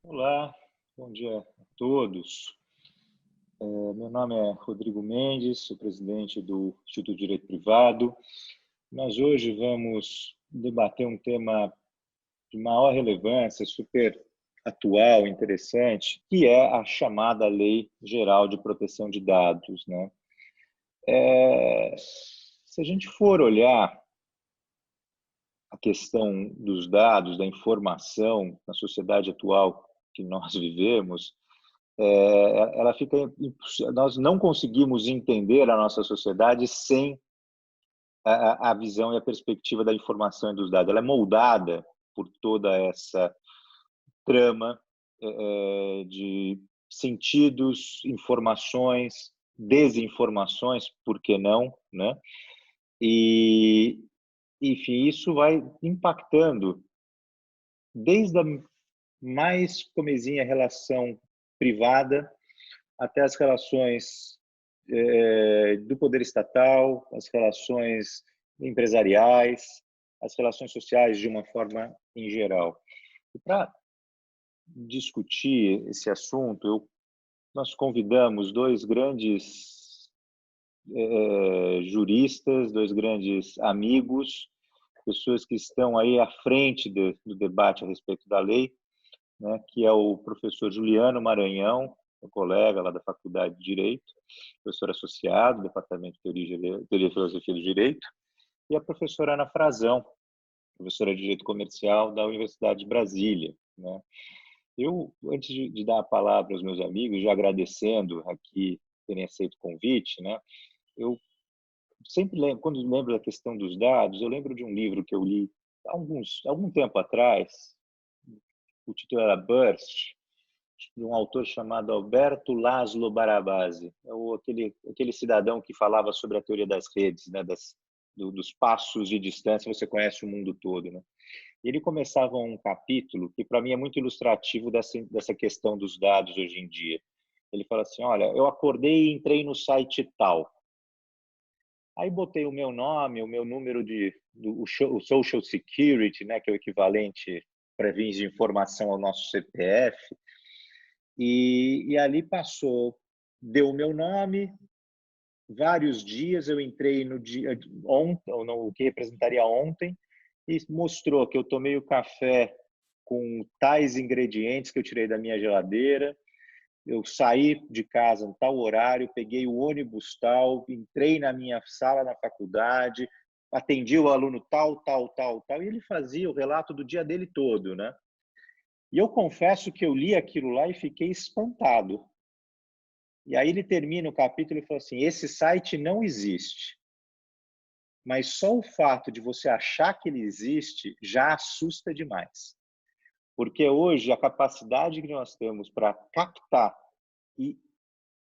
Olá, bom dia a todos. Meu nome é Rodrigo Mendes, sou presidente do Instituto de Direito Privado. Nós hoje vamos debater um tema de maior relevância, super atual, interessante, que é a chamada Lei Geral de Proteção de Dados, né? Se a gente for olhar a questão dos dados, da informação na sociedade atual que nós vivemos, ela fica nós não conseguimos entender a nossa sociedade sem a visão e a perspectiva da informação e dos dados. Ela é moldada por toda essa trama de sentidos, informações, desinformações, por que não, né? E, enfim, isso vai impactando desde a mais comezinha relação privada até as relações do poder estatal, as relações empresariais, as relações sociais de uma forma em geral. E para discutir esse assunto, nós convidamos dois grandes juristas, dois grandes amigos, pessoas que estão aí à frente do debate a respeito da lei, né, que é o professor Juliano Maranhão, um colega lá da Faculdade de Direito, professor associado do Departamento de Teoria e Filosofia do Direito, e a professora Ana Frazão, professora de Direito Comercial da Universidade de Brasília, né? Eu, antes de dar a palavra aos meus amigos, já agradecendo aqui terem aceito o convite, né? Eu sempre lembro, quando lembro da questão dos dados, eu lembro de um livro que eu li há algum tempo atrás. O título era Burst, de um autor chamado Alberto Laszlo Barabasi, aquele cidadão que falava sobre a teoria das redes, né, dos passos de distância, você conhece o mundo todo, né? Ele começava um capítulo que para mim é muito ilustrativo dessa questão dos dados hoje em dia. Ele fala assim: olha, eu acordei e entrei no site tal. Aí botei o meu nome, o meu número o Social Security, né, que é o equivalente para fins de informação ao nosso CPF, e ali deu o meu nome, vários dias, eu entrei no dia ontem, ou no, o que representaria ontem, e mostrou que eu tomei o café com tais ingredientes que eu tirei da minha geladeira, eu saí de casa em tal horário, peguei o ônibus tal, entrei na minha sala na faculdade, atendi o aluno tal, tal, tal, tal, e ele fazia o relato do dia dele todo, né? E eu confesso que eu li aquilo lá e fiquei espantado. E aí ele termina o capítulo e fala assim: esse site não existe, mas só o fato de você achar que ele existe já assusta demais. Porque hoje a capacidade que nós temos para captar e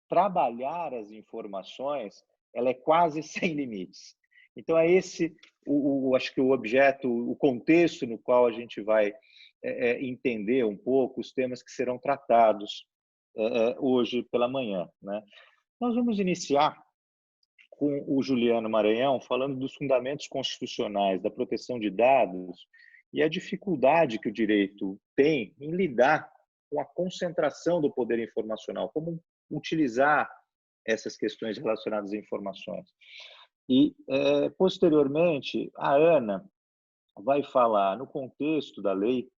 trabalhar as informações, ela é quase sem limites. Então é esse acho que o objeto, o contexto no qual a gente vai entender um pouco os temas que serão tratados hoje pela manhã, né? Nós vamos iniciar com o Juliano Maranhão falando dos fundamentos constitucionais da proteção de dados e a dificuldade que o direito tem em lidar com a concentração do poder informacional, como utilizar essas questões relacionadas a informações. E, posteriormente, a Ana vai falar, no contexto da lei,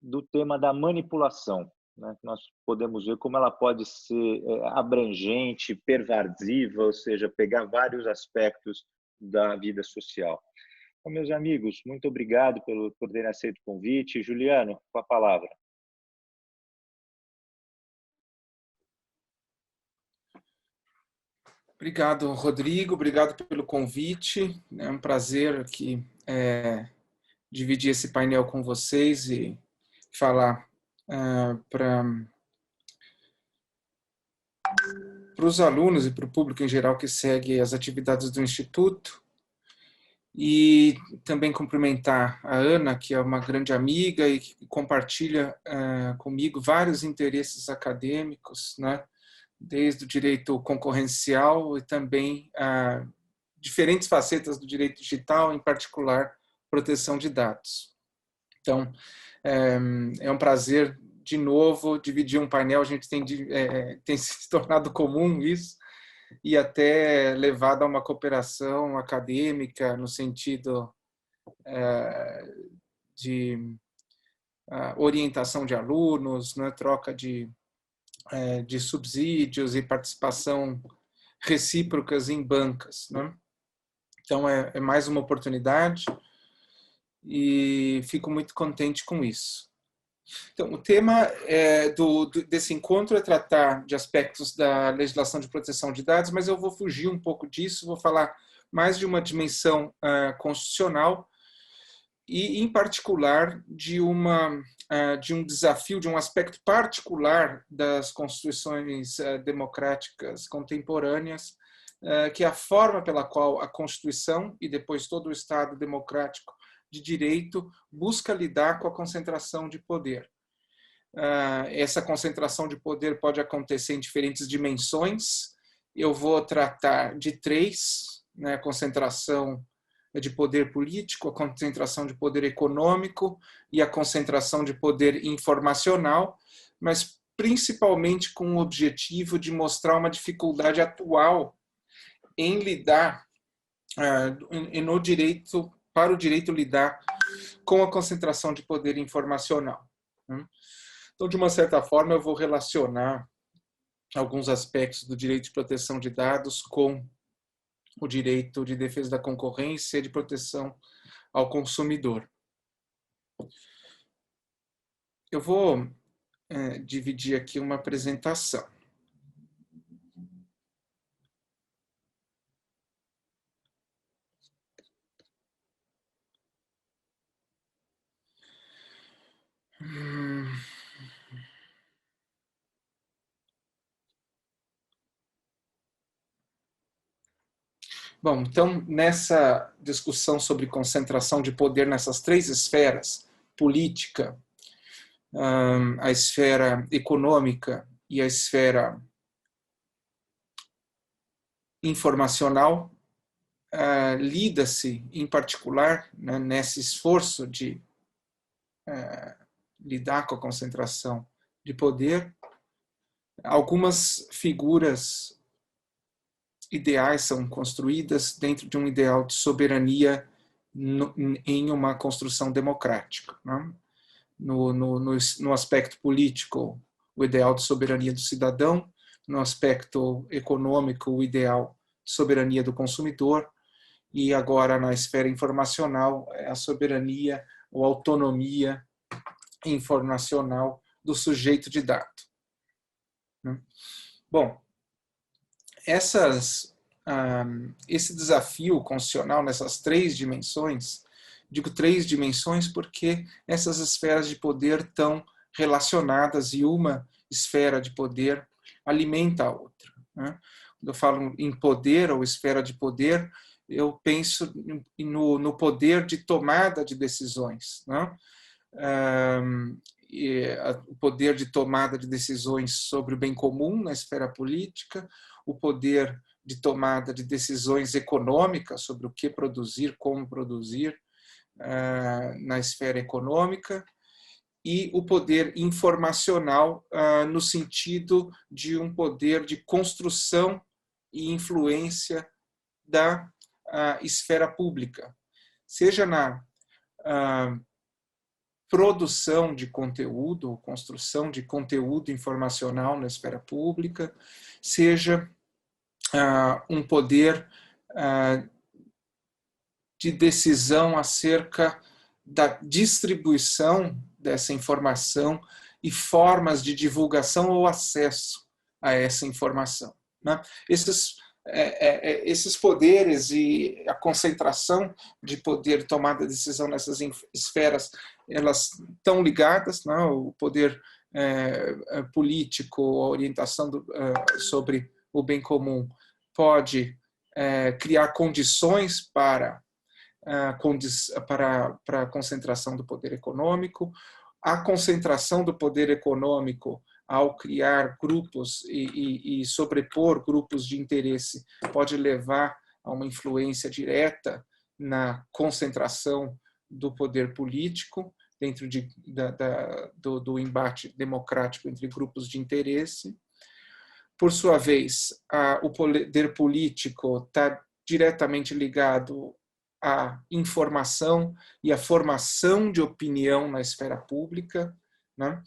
do tema da manipulação, né? Nós podemos ver como ela pode ser abrangente, pervasiva, ou seja, pegar vários aspectos da vida social. Então, meus amigos, muito obrigado por terem aceito o convite. Juliano, com a palavra. Obrigado, Rodrigo. Obrigado pelo convite. É um prazer aqui dividir esse painel com vocês e falar para os alunos e para o público em geral que segue as atividades do Instituto. E também cumprimentar a Ana, que é uma grande amiga e que compartilha comigo vários interesses acadêmicos, né? Desde o direito concorrencial e também diferentes facetas do direito digital, em particular proteção de dados. Então, é um prazer de novo, dividir um painel, a gente tem se tornado comum isso, e até levado a uma cooperação acadêmica no sentido de orientação de alunos, né, troca de subsídios e participação recíprocas em bancas, né? Então, é mais uma oportunidade e fico muito contente com isso. Então, o tema desse encontro é tratar de aspectos da legislação de proteção de dados, mas eu vou fugir um pouco disso, vou falar mais de uma dimensão constitucional e, em particular, de um desafio, de um aspecto particular das constituições democráticas contemporâneas, que é a forma pela qual a Constituição e depois todo o Estado democrático de direito busca lidar com a concentração de poder. Essa concentração de poder pode acontecer em diferentes dimensões. Eu vou tratar de 3, né? A concentração de poder político, a concentração de poder econômico e a concentração de poder informacional, mas principalmente com o objetivo de mostrar uma dificuldade atual em lidar no direito, para o direito lidar com a concentração de poder informacional. Então, de uma certa forma, eu vou relacionar alguns aspectos do direito de proteção de dados com o direito de defesa da concorrência e de proteção ao consumidor. Eu vou dividir aqui uma apresentação. Bom, então, nessa discussão sobre concentração de poder nessas 3 esferas, política, a esfera econômica e a esfera informacional, lida-se, em particular, né, nesse esforço de lidar com a concentração de poder, algumas figuras ideais são construídas dentro de um ideal de soberania em uma construção democrática, né? No aspecto político, o ideal de soberania do cidadão; no aspecto econômico, o ideal de soberania do consumidor; e agora, na esfera informacional, a soberania ou autonomia informacional do sujeito de dado. Bom, esse desafio constitucional nessas 3 dimensões, digo 3 dimensões porque essas esferas de poder estão relacionadas e uma esfera de poder alimenta a outra, né? Quando eu falo em poder ou esfera de poder, eu penso no poder de tomada de decisões, né? O poder de tomada de decisões sobre o bem comum na esfera política, o poder de tomada de decisões econômicas sobre o que produzir, como produzir na esfera econômica, e o poder informacional no sentido de um poder de construção e influência da esfera pública, seja na produção de conteúdo, ou construção de conteúdo informacional na esfera pública, seja um poder de decisão acerca da distribuição dessa informação e formas de divulgação ou acesso a essa informação, né? Esses poderes e a concentração de poder de tomada de decisão nessas esferas, elas estão ligadas, né? O poder político, a orientação sobre o bem comum pode criar condições para a concentração do poder econômico. A concentração do poder econômico, ao criar grupos e sobrepor grupos de interesse, pode levar a uma influência direta na concentração do poder político. dentro do embate democrático entre grupos de interesse. Por sua vez, o poder político está diretamente ligado à informação e à formação de opinião na esfera pública, né?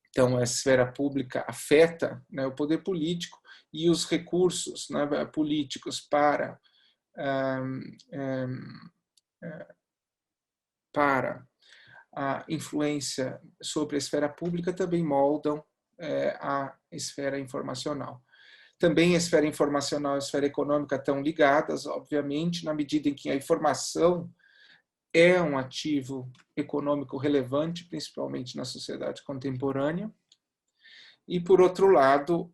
Então, a esfera pública afeta, né, o poder político e os recursos, né, políticos para a influência sobre a esfera pública também moldam a esfera informacional. Também a esfera informacional e a esfera econômica estão ligadas, obviamente, na medida em que a informação é um ativo econômico relevante, principalmente na sociedade contemporânea. E, por outro lado,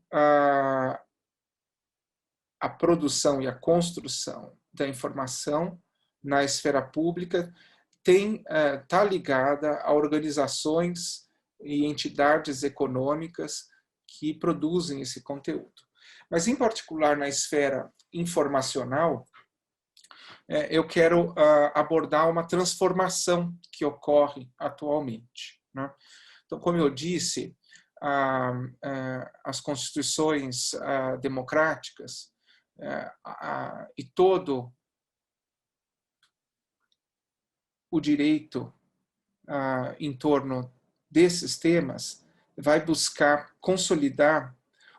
a produção e a construção da informação na esfera pública está ligada a organizações e entidades econômicas que produzem esse conteúdo. Mas, em particular, na esfera informacional, eu quero abordar uma transformação que ocorre atualmente, né? Então, como eu disse, as constituições democráticas e todo o direito em torno desses temas vai buscar consolidar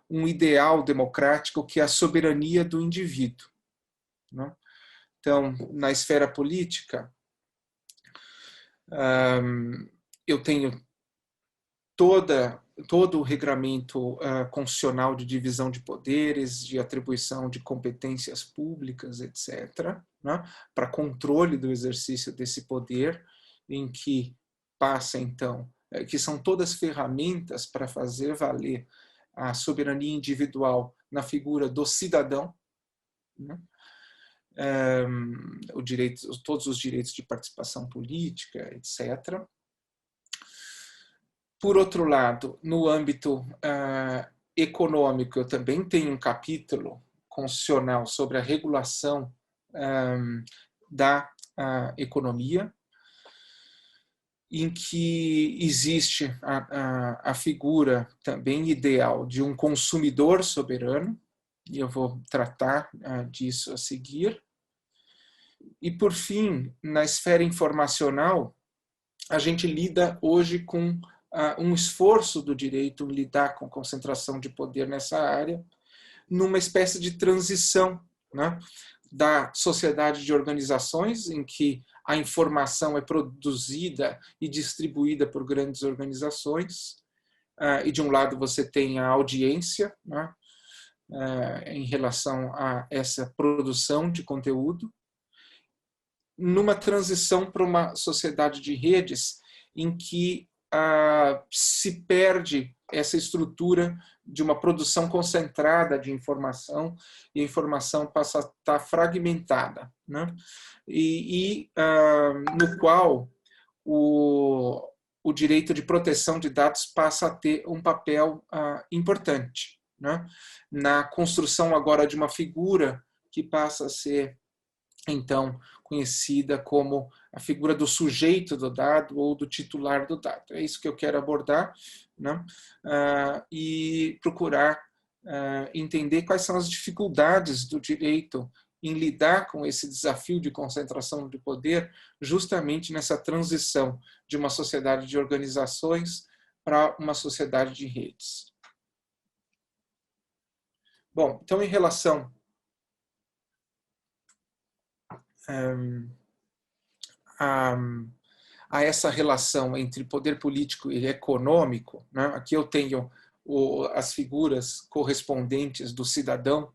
um ideal democrático que é a soberania do indivíduo, né? Então, na esfera política, eu tenho todo o regramento constitucional de divisão de poderes, de atribuição de competências públicas, etc., né, para controle do exercício desse poder, em que passa, então, que são todas ferramentas para fazer valer a soberania individual na figura do cidadão, né, todos os direitos de participação política, etc. Por outro lado, no âmbito econômico, eu também tenho um capítulo constitucional sobre a regulação da economia, em que existe a figura também ideal de um consumidor soberano, e eu vou tratar disso a seguir. E, por fim, na esfera informacional, a gente lida hoje com um esforço do direito em lidar com concentração de poder nessa área, numa espécie de transição, né, da sociedade de organizações, em que a informação é produzida e distribuída por grandes organizações, e de um lado você tem a audiência, né, em relação a essa produção de conteúdo, numa transição para uma sociedade de redes em que se perde essa estrutura de uma produção concentrada de informação e a informação passa a estar fragmentada, né? No qual o direito de proteção de dados passa a ter um papel importante, né, na construção agora de uma figura que passa a ser, então, conhecida como a figura do sujeito do dado ou do titular do dado. É isso que eu quero abordar, né? E procurar entender quais são as dificuldades do direito em lidar com esse desafio de concentração de poder, justamente nessa transição de uma sociedade de organizações para uma sociedade de redes. Bom, então, em relação a essa relação entre poder político e econômico, né? Aqui eu tenho as figuras correspondentes do cidadão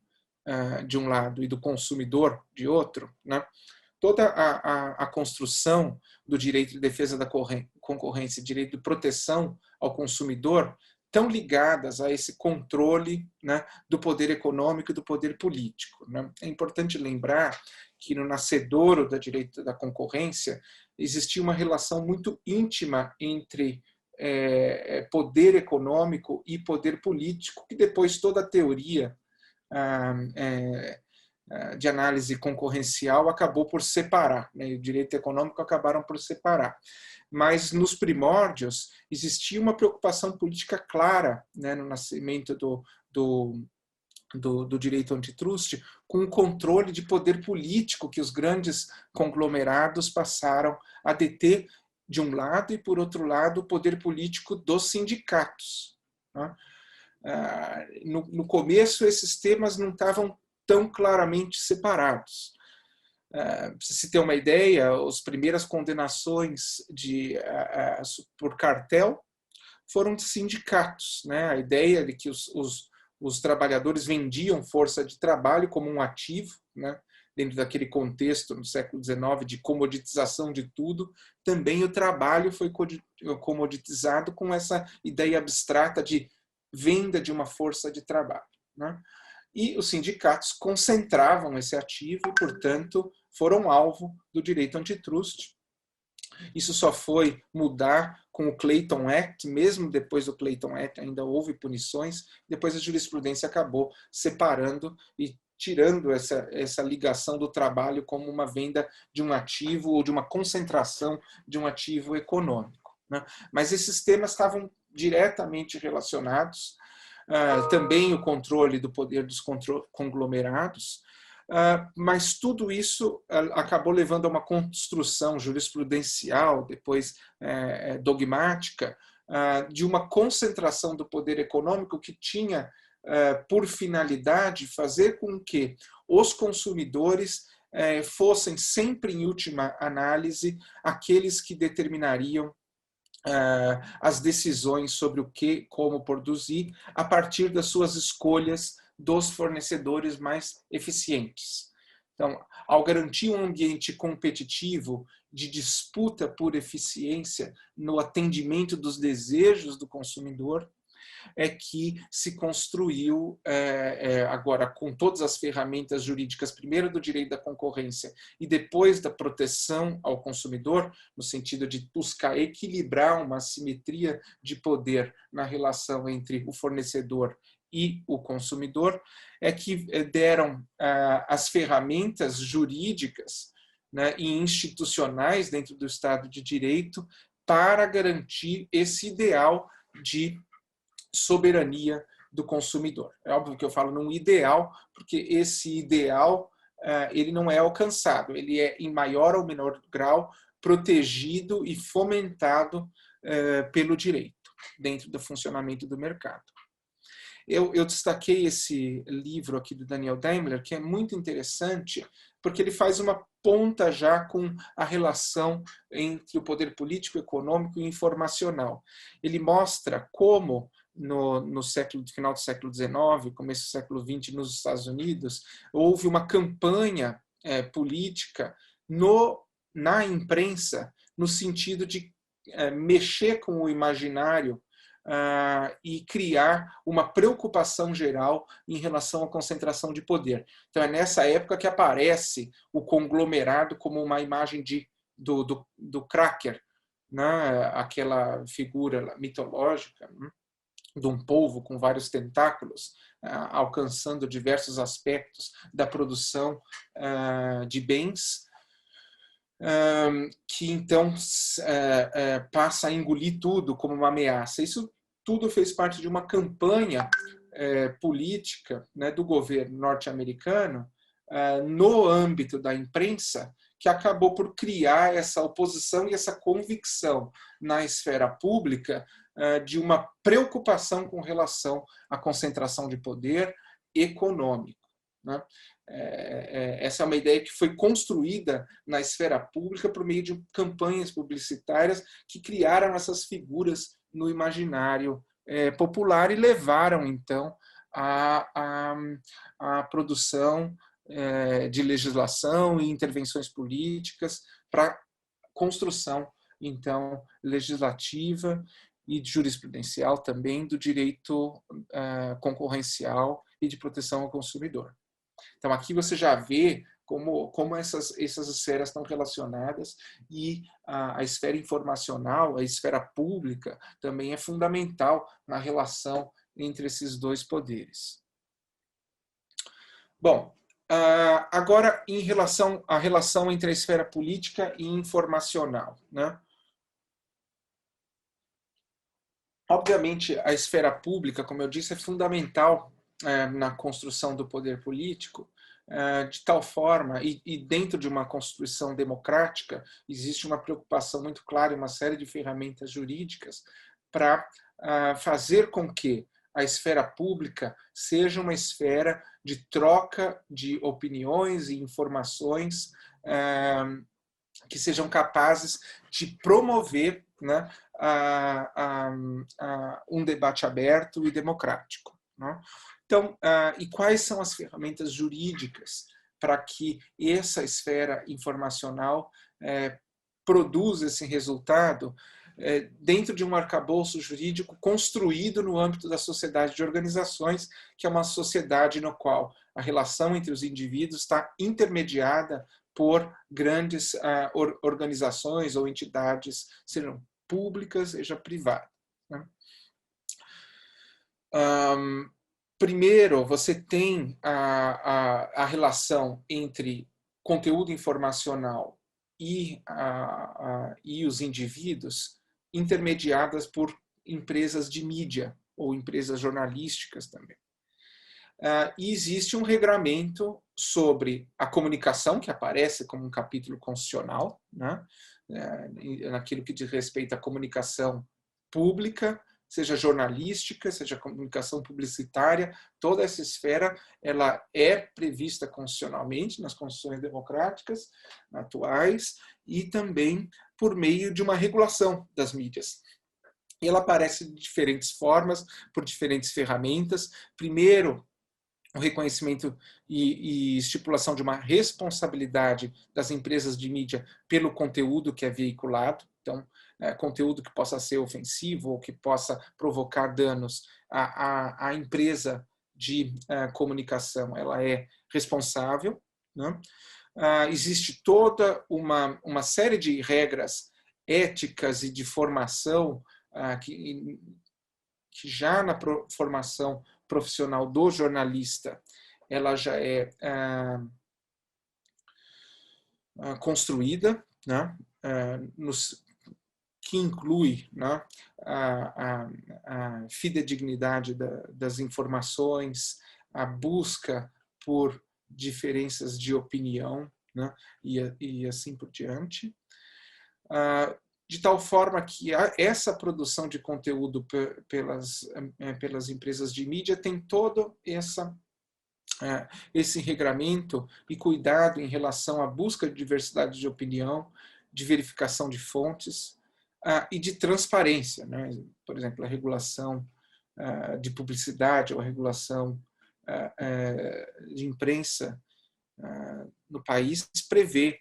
de um lado e do consumidor de outro, né? Toda a construção do direito de defesa da concorrência, direito de proteção ao consumidor, estão ligadas a esse controle, né, do poder econômico e do poder político, né? É importante lembrar que no nascedouro do direito da concorrência existia uma relação muito íntima entre poder econômico e poder político, que depois toda a teoria de análise concorrencial acabou por separar, né? O direito econômico acabaram por separar. Mas nos primórdios existia uma preocupação política clara, né, no nascimento do direito antitrust, com o controle de poder político que os grandes conglomerados passaram a deter de um lado e, por outro lado, o poder político dos sindicatos. Né? No começo, esses temas não estavam tão claramente separados. Para se ter uma ideia, as primeiras condenações por cartel foram de sindicatos. Né? A ideia de que os trabalhadores vendiam força de trabalho como um ativo, né? Dentro daquele contexto, no século XIX, de comoditização de tudo, também o trabalho foi comoditizado com essa ideia abstrata de venda de uma força de trabalho. Né? E os sindicatos concentravam esse ativo e, portanto, foram alvo do direito antitrust. Isso só foi mudar com o Clayton Act, mesmo depois do Clayton Act ainda houve punições, depois a jurisprudência acabou separando e tirando essa ligação do trabalho como uma venda de um ativo ou de uma concentração de um ativo econômico. Né? Mas esses temas estavam diretamente relacionados, também o controle do poder dos conglomerados, mas tudo isso acabou levando a uma construção jurisprudencial, depois dogmática, de uma concentração do poder econômico que tinha por finalidade fazer com que os consumidores fossem sempre, em última análise, aqueles que determinariam as decisões sobre o que, como produzir, a partir das suas escolhas dos fornecedores mais eficientes. Então, ao garantir um ambiente competitivo de disputa por eficiência no atendimento dos desejos do consumidor, é que se construiu, agora com todas as ferramentas jurídicas, primeiro do direito da concorrência e depois da proteção ao consumidor, no sentido de buscar equilibrar uma assimetria de poder na relação entre o fornecedor e o consumidor, é que deram as ferramentas jurídicas, né, e institucionais dentro do Estado de Direito para garantir esse ideal de soberania do consumidor. É óbvio que eu falo num ideal, porque esse ideal ele não é alcançado, ele é em maior ou menor grau protegido e fomentado pelo direito, dentro do funcionamento do mercado. Eu destaquei esse livro aqui do Daniel Daimler, que é muito interessante, porque ele faz uma ponta já com a relação entre o poder político, econômico e informacional. Ele mostra como no final do século XIX, começo do século XX, nos Estados Unidos, houve uma campanha política na imprensa, no sentido de mexer com o imaginário e criar uma preocupação geral em relação à concentração de poder. Então, é nessa época que aparece o conglomerado como uma imagem do cracker, né? Aquela figura mitológica, né? De um polvo com vários tentáculos, alcançando diversos aspectos da produção de bens, que então passa a engolir tudo como uma ameaça. Isso tudo fez parte de uma campanha política, né, do governo norte-americano no âmbito da imprensa, que acabou por criar essa oposição e essa convicção na esfera pública de uma preocupação com relação à concentração de poder econômico. Né? Essa é uma ideia que foi construída na esfera pública por meio de campanhas publicitárias que criaram essas figuras no imaginário popular e levaram, então, à produção de legislação e intervenções políticas para construção, então, legislativa e jurisprudencial também do direito concorrencial e de proteção ao consumidor. Então, aqui você já vê como essas esferas estão relacionadas e a esfera informacional, a esfera pública, também é fundamental na relação entre esses dois poderes. Bom, Agora, em relação à relação entre a esfera política e informacional, né? Obviamente, a esfera pública, como eu disse, é fundamental na construção do poder político, de tal forma, e dentro de uma constituição democrática, existe uma preocupação muito clara e uma série de ferramentas jurídicas para fazer com que a esfera pública seja uma esfera de troca de opiniões e informações que sejam capazes de promover, né, um debate aberto e democrático, né? Então, e quais são as ferramentas jurídicas para que essa esfera informacional produza esse resultado dentro de um arcabouço jurídico construído no âmbito da sociedade de organizações, que é uma sociedade no qual a relação entre os indivíduos está intermediada por grandes organizações ou entidades, sejam públicas, seja privadas, né? Primeiro, você tem a relação entre conteúdo informacional e os indivíduos intermediadas por empresas de mídia ou empresas jornalísticas também. E existe um regramento sobre a comunicação, que aparece como um capítulo constitucional, né? Naquilo que diz respeito à comunicação pública, seja jornalística, seja comunicação publicitária, toda essa esfera ela é prevista constitucionalmente nas constituições democráticas atuais e também por meio de uma regulação das mídias. E ela aparece de diferentes formas, por diferentes ferramentas. Primeiro, o reconhecimento e estipulação de uma responsabilidade das empresas de mídia pelo conteúdo que é veiculado. Então, conteúdo que possa ser ofensivo ou que possa provocar danos à empresa de comunicação, ela é responsável, né? Existe toda uma série de regras éticas e de formação que já na formação profissional do jornalista, ela já é construída, né? Que inclui, né, a fidedignidade das informações, a busca por diferenças de opinião, né, e assim por diante. De tal forma que essa produção de conteúdo pelas empresas de mídia tem todo esse regramento e cuidado em relação à busca de diversidade de opinião, de verificação de fontes e de transparência, né? Por exemplo, a regulação de publicidade ou a regulação de imprensa no país prevê,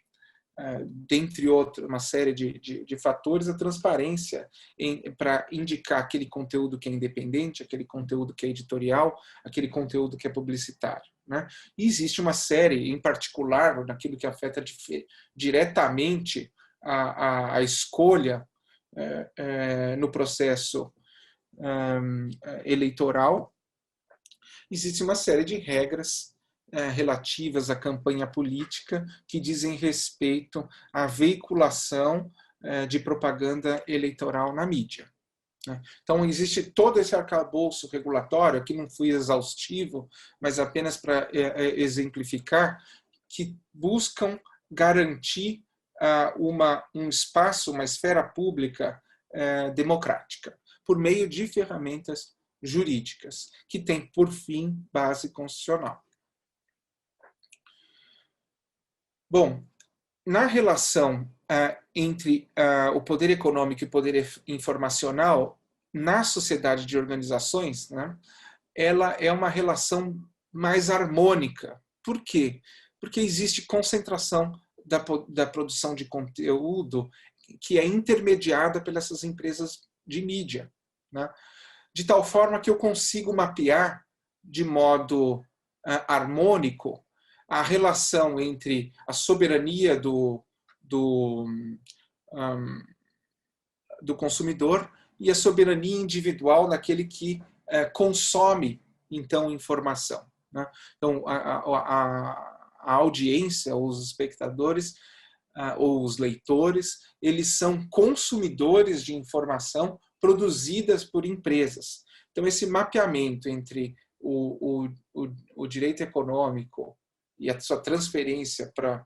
dentre outros, uma série de fatores, a transparência para indicar aquele conteúdo que é independente, aquele conteúdo que é editorial, aquele conteúdo que é publicitário, né? E existe uma série, em particular, naquilo que afeta diretamente a escolha no processo eleitoral, existe uma série de regras relativas à campanha política que dizem respeito à veiculação de propaganda eleitoral na mídia. Então, existe todo esse arcabouço regulatório, que não fui exaustivo, mas apenas para exemplificar, que buscam garantir um espaço, uma esfera pública democrática, por meio de ferramentas jurídicas, que tem, por fim, base constitucional. Bom, na relação entre o poder econômico e o poder informacional, na sociedade de organizações, né, ela é uma relação mais harmônica. Por quê? Porque existe concentração da produção de conteúdo que é intermediada pelas empresas de mídia, né? De tal forma que eu consigo mapear de modo harmônico a relação entre a soberania do consumidor e a soberania individual naquele que consome, então, informação, né? Então, a audiência, os espectadores ou os leitores, eles são consumidores de informação produzidas por empresas. Então, esse mapeamento entre o direito econômico e a sua transferência para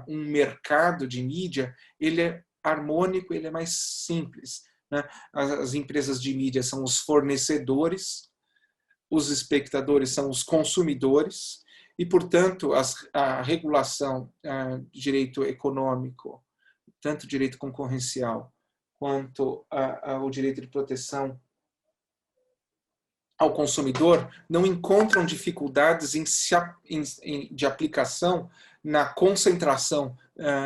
um mercado de mídia, ele é harmônico, ele é mais simples, né? As empresas de mídia são os fornecedores, os espectadores são os consumidores, e, portanto, a regulação de direito econômico, tanto direito concorrencial quanto o direito de proteção ao consumidor, não encontram dificuldades de aplicação na concentração,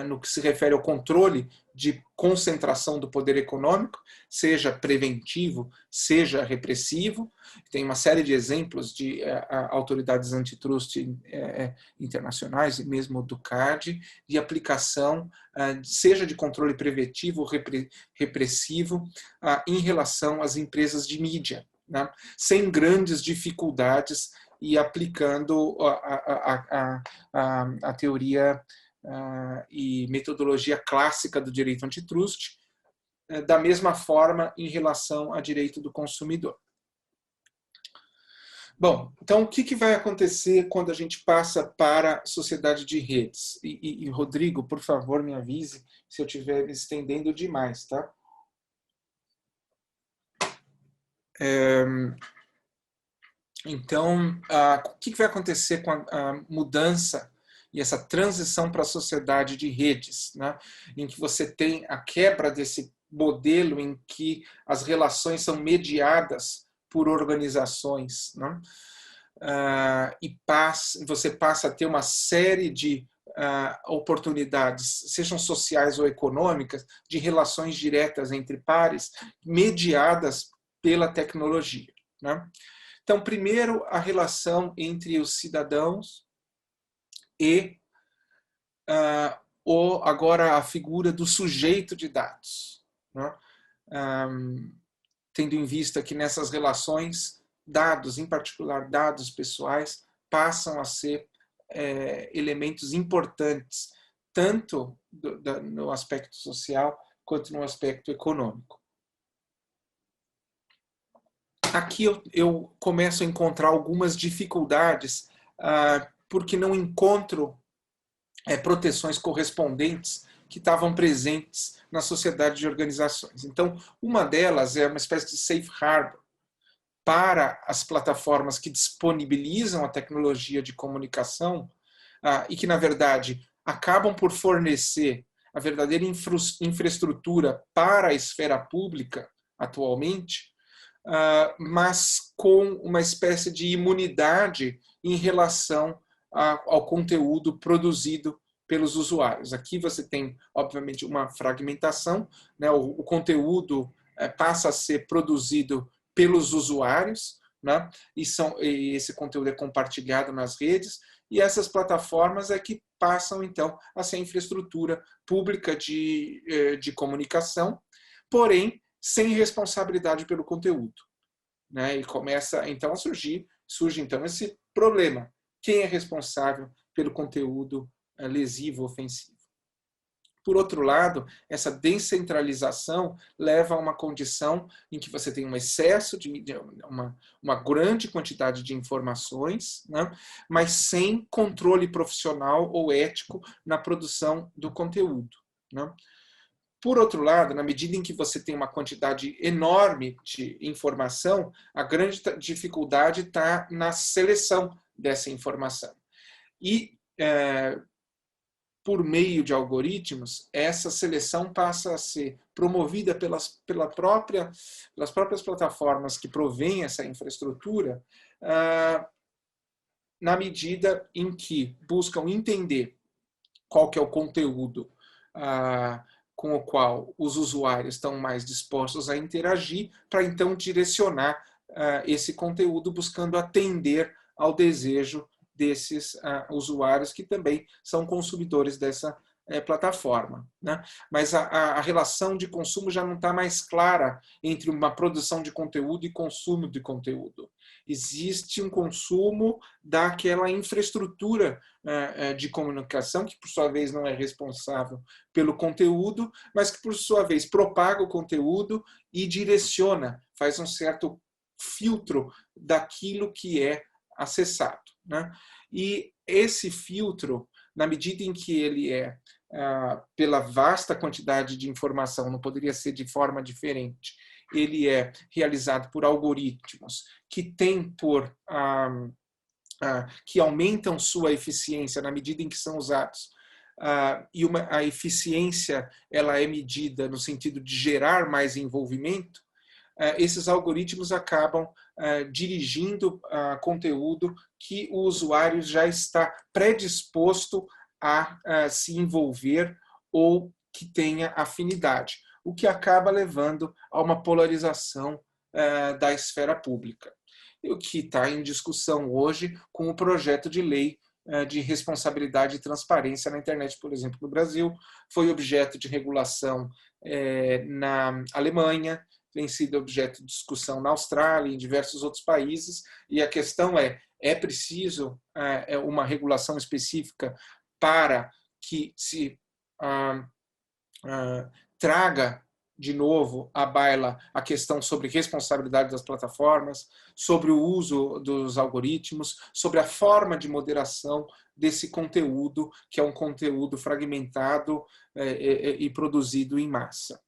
no que se refere ao controle de concentração do poder econômico, seja preventivo, seja repressivo. Tem uma série de exemplos de autoridades antitrust internacionais, e mesmo do CAD, de aplicação, seja de controle preventivo ou repressivo, em relação às empresas de mídia, né? Sem grandes dificuldades e aplicando a teoria e metodologia clássica do direito antitrust, da mesma forma em relação a direito do consumidor. Bom, então o que vai acontecer quando a gente passa para a sociedade de redes? E Rodrigo, por favor, me avise se eu estiver me estendendo demais, tá? Então, o que vai acontecer com a mudança e essa transição para a sociedade de redes, né? Em que você tem a quebra desse modelo em que as relações são mediadas por organizações, né? E você passa a ter uma série de oportunidades, sejam sociais ou econômicas, de relações diretas entre pares, mediadas pela tecnologia, né? Então, primeiro, a relação entre os cidadãos e agora a figura do sujeito de dados, né? Tendo em vista que nessas relações, dados, em particular dados pessoais, passam a ser elementos importantes, tanto no aspecto social quanto no aspecto econômico. Aqui eu começo a encontrar algumas dificuldades, porque não encontro proteções correspondentes que estavam presentes na sociedade de organizações. Então, uma delas é uma espécie de safe harbor para as plataformas que disponibilizam a tecnologia de comunicação e que, na verdade, acabam por fornecer a verdadeira infraestrutura para a esfera pública atualmente, mas com uma espécie de imunidade em relação ao conteúdo produzido pelos usuários. Aqui você tem, obviamente, uma fragmentação, né? O conteúdo passa a ser produzido pelos usuários, né? E esse conteúdo é compartilhado nas redes, e essas plataformas é que passam, então, a ser infraestrutura pública de comunicação, porém, sem responsabilidade pelo conteúdo, né? E começa, então, a surge, então, esse problema. Quem é responsável pelo conteúdo lesivo, ofensivo? Por outro lado, essa descentralização leva a uma condição em que você tem um excesso de uma grande quantidade de informações, né? Mas sem controle profissional ou ético na produção do conteúdo, né? Por outro lado, na medida em que você tem uma quantidade enorme de informação, a grande dificuldade está na seleção dessa informação. E, por meio de algoritmos, essa seleção passa a ser promovida pelas próprias plataformas que provêm essa infraestrutura, na medida em que buscam entender qual que é o conteúdo com o qual os usuários estão mais dispostos a interagir, para então direcionar esse conteúdo buscando atender ao desejo desses usuários que também são consumidores dessa plataforma, né? Mas a relação de consumo já não está mais clara entre uma produção de conteúdo e consumo de conteúdo. Existe um consumo daquela infraestrutura de comunicação, que por sua vez não é responsável pelo conteúdo, mas que por sua vez propaga o conteúdo e direciona, faz um certo filtro daquilo que é acessado, né? E esse filtro, na medida em que ele é pela vasta quantidade de informação, não poderia ser de forma diferente, ele é realizado por algoritmos que têm que aumentam sua eficiência na medida em que são usados. E a eficiência ela é medida no sentido de gerar mais envolvimento. Esses algoritmos acabam dirigindo conteúdo que o usuário já está predisposto a se envolver ou que tenha afinidade, o que acaba levando a uma polarização da esfera pública. E o que está em discussão hoje com o projeto de lei de responsabilidade e transparência na internet, por exemplo, no Brasil, foi objeto de regulação na Alemanha, tem sido objeto de discussão na Austrália e em diversos outros países, e a questão é preciso uma regulação específica para que se traga de novo à baila a questão sobre responsabilidade das plataformas, sobre o uso dos algoritmos, sobre a forma de moderação desse conteúdo, que é um conteúdo fragmentado e produzido em massa.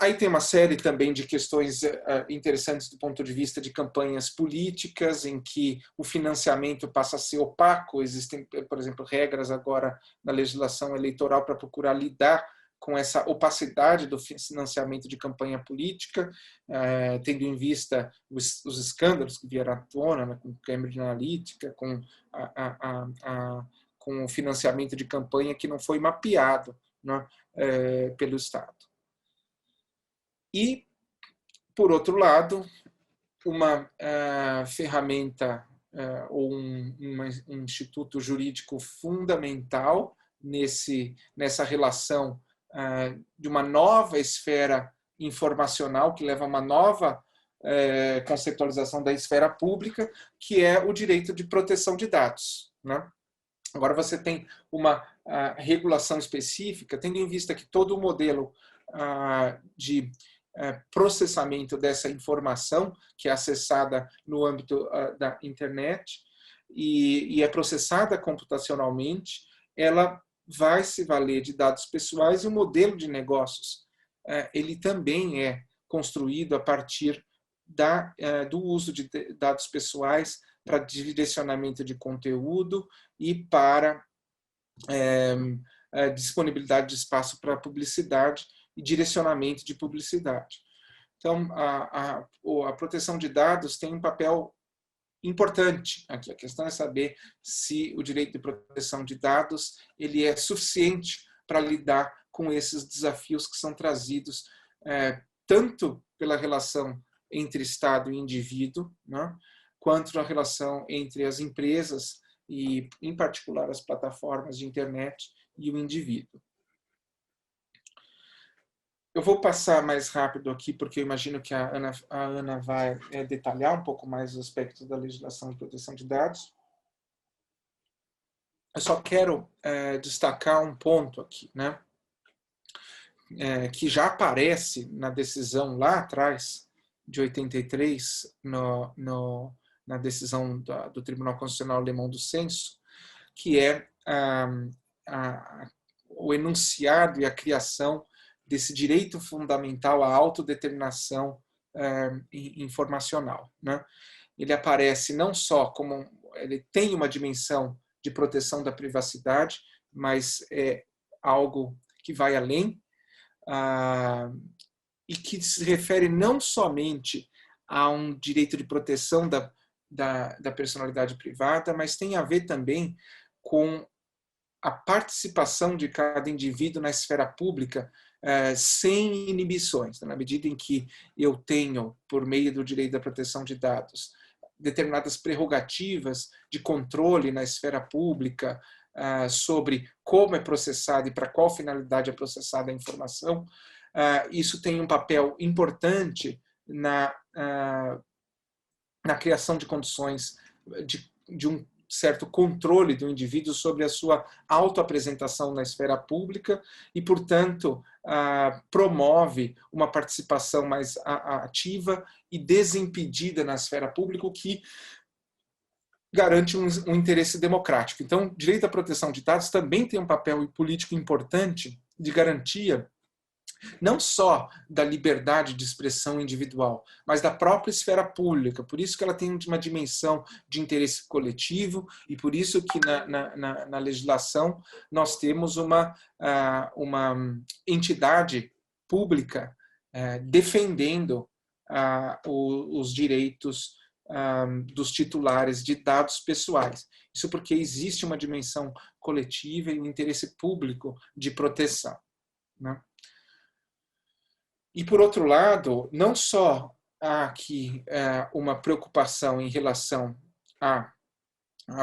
Aí tem uma série também de questões interessantes do ponto de vista de campanhas políticas, em que o financiamento passa a ser opaco. Existem, por exemplo, regras agora na legislação eleitoral para procurar lidar com essa opacidade do financiamento de campanha política, tendo em vista os escândalos que vieram à tona, né, com Cambridge Analytica, com o financiamento de campanha que não foi mapeado, né, pelo Estado. E, por outro lado, uma ferramenta ou um instituto jurídico fundamental nessa relação de uma nova esfera informacional que leva a uma nova conceitualização da esfera pública, que é o direito de proteção de dados, né? Agora você tem uma regulação específica, tendo em vista que todo o modelo de processamento dessa informação, que é acessada no âmbito da internet e é processada computacionalmente, ela vai se valer de dados pessoais, e o modelo de negócios ele também é construído a partir do uso de dados pessoais para direcionamento de conteúdo e para disponibilidade de espaço para publicidade e direcionamento de publicidade. Então, a proteção de dados tem um papel importante aqui. A questão é saber se o direito de proteção de dados ele é suficiente para lidar com esses desafios que são trazidos tanto pela relação entre Estado e indivíduo, né, quanto na relação entre as empresas e, em particular, as plataformas de internet e o indivíduo. Eu vou passar mais rápido aqui, porque eu imagino que a Ana vai detalhar um pouco mais os aspectos da legislação de proteção de dados. Eu só quero destacar um ponto aqui, né, que já aparece na decisão lá atrás, de 83, na decisão do Tribunal Constitucional Alemão do Censo, que é o enunciado e a criação desse direito fundamental à autodeterminação informacional, né? Ele aparece não só como ele tem uma dimensão de proteção da privacidade, mas é algo que vai além e que se refere não somente a um direito de proteção da personalidade privada, mas tem a ver também com a participação de cada indivíduo na esfera pública sem inibições. Na medida em que eu tenho, por meio do direito da proteção de dados, determinadas prerrogativas de controle na esfera pública, sobre como é processada e para qual finalidade é processada a informação. Isso tem um papel importante na criação de condições de um certo controle do indivíduo sobre a sua autoapresentação na esfera pública e, portanto, promove uma participação mais ativa e desimpedida na esfera pública, o que garante um interesse democrático. Então, o direito à proteção de dados também tem um papel político importante de garantia não só da liberdade de expressão individual, mas da própria esfera pública. Por isso que ela tem uma dimensão de interesse coletivo e por isso que na legislação nós temos uma entidade pública defendendo os direitos dos titulares de dados pessoais. Isso porque existe uma dimensão coletiva e um interesse público de proteção, né? E, por outro lado, não só há aqui uma preocupação em relação à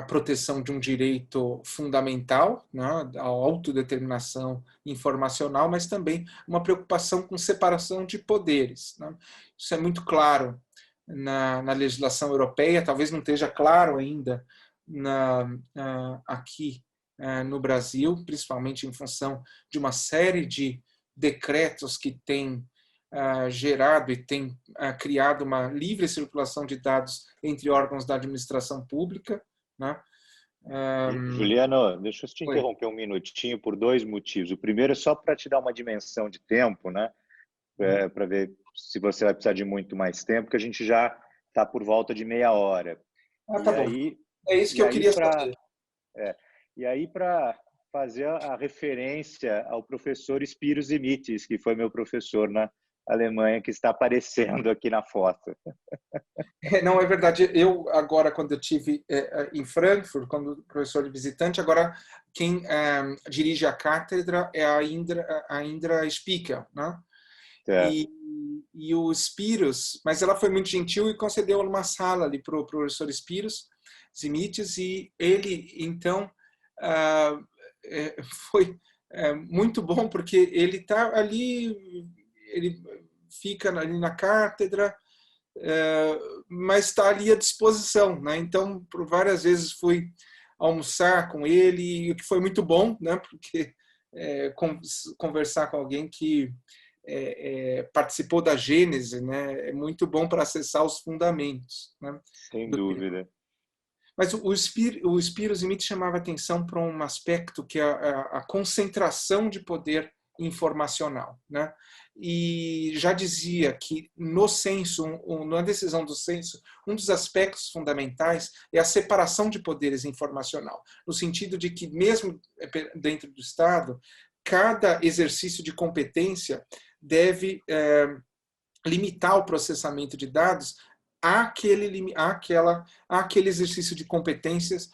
proteção de um direito fundamental, né, à autodeterminação informacional, mas também uma preocupação com separação de poderes, né? Isso é muito claro na legislação europeia, talvez não esteja claro ainda aqui no Brasil, principalmente em função de uma série de decretos que têm gerado e tem criado uma livre circulação de dados entre órgãos da administração pública, né? Juliano, deixa eu te Oi. interromper um minutinho por dois motivos. O primeiro é só para te dar uma dimensão de tempo, né? Para ver se você vai precisar de muito mais tempo, que a gente já está por volta de meia hora. Tá bom. É isso que eu queria saber. E aí, para fazer a referência ao professor Spyros Zimitis, que foi meu professor na Alemanha, que está aparecendo aqui na foto. Não, é verdade. Eu, agora, quando eu estive em Frankfurt, como professor de visitante, agora quem dirige a cátedra é a Indra Spieker, né? E o Spyros, mas ela foi muito gentil e concedeu uma sala ali para o professor Spyros Zimitis, e ele, então, foi muito bom, porque ele está ali, ele fica ali na cátedra, mas está ali à disposição, né? Então, por várias vezes fui almoçar com ele, o que foi muito bom, né? Porque conversar com alguém que participou da Gênese, né? É muito bom para acessar os fundamentos, né? Sem dúvida. Mas o Spyros Zimitis chamava atenção para um aspecto que é a concentração de poder informacional, né? E já dizia que no censo, na decisão do censo, um dos aspectos fundamentais é a separação de poderes informacional, no sentido de que mesmo dentro do Estado, cada exercício de competência deve limitar o processamento de dados àquele exercício de competências,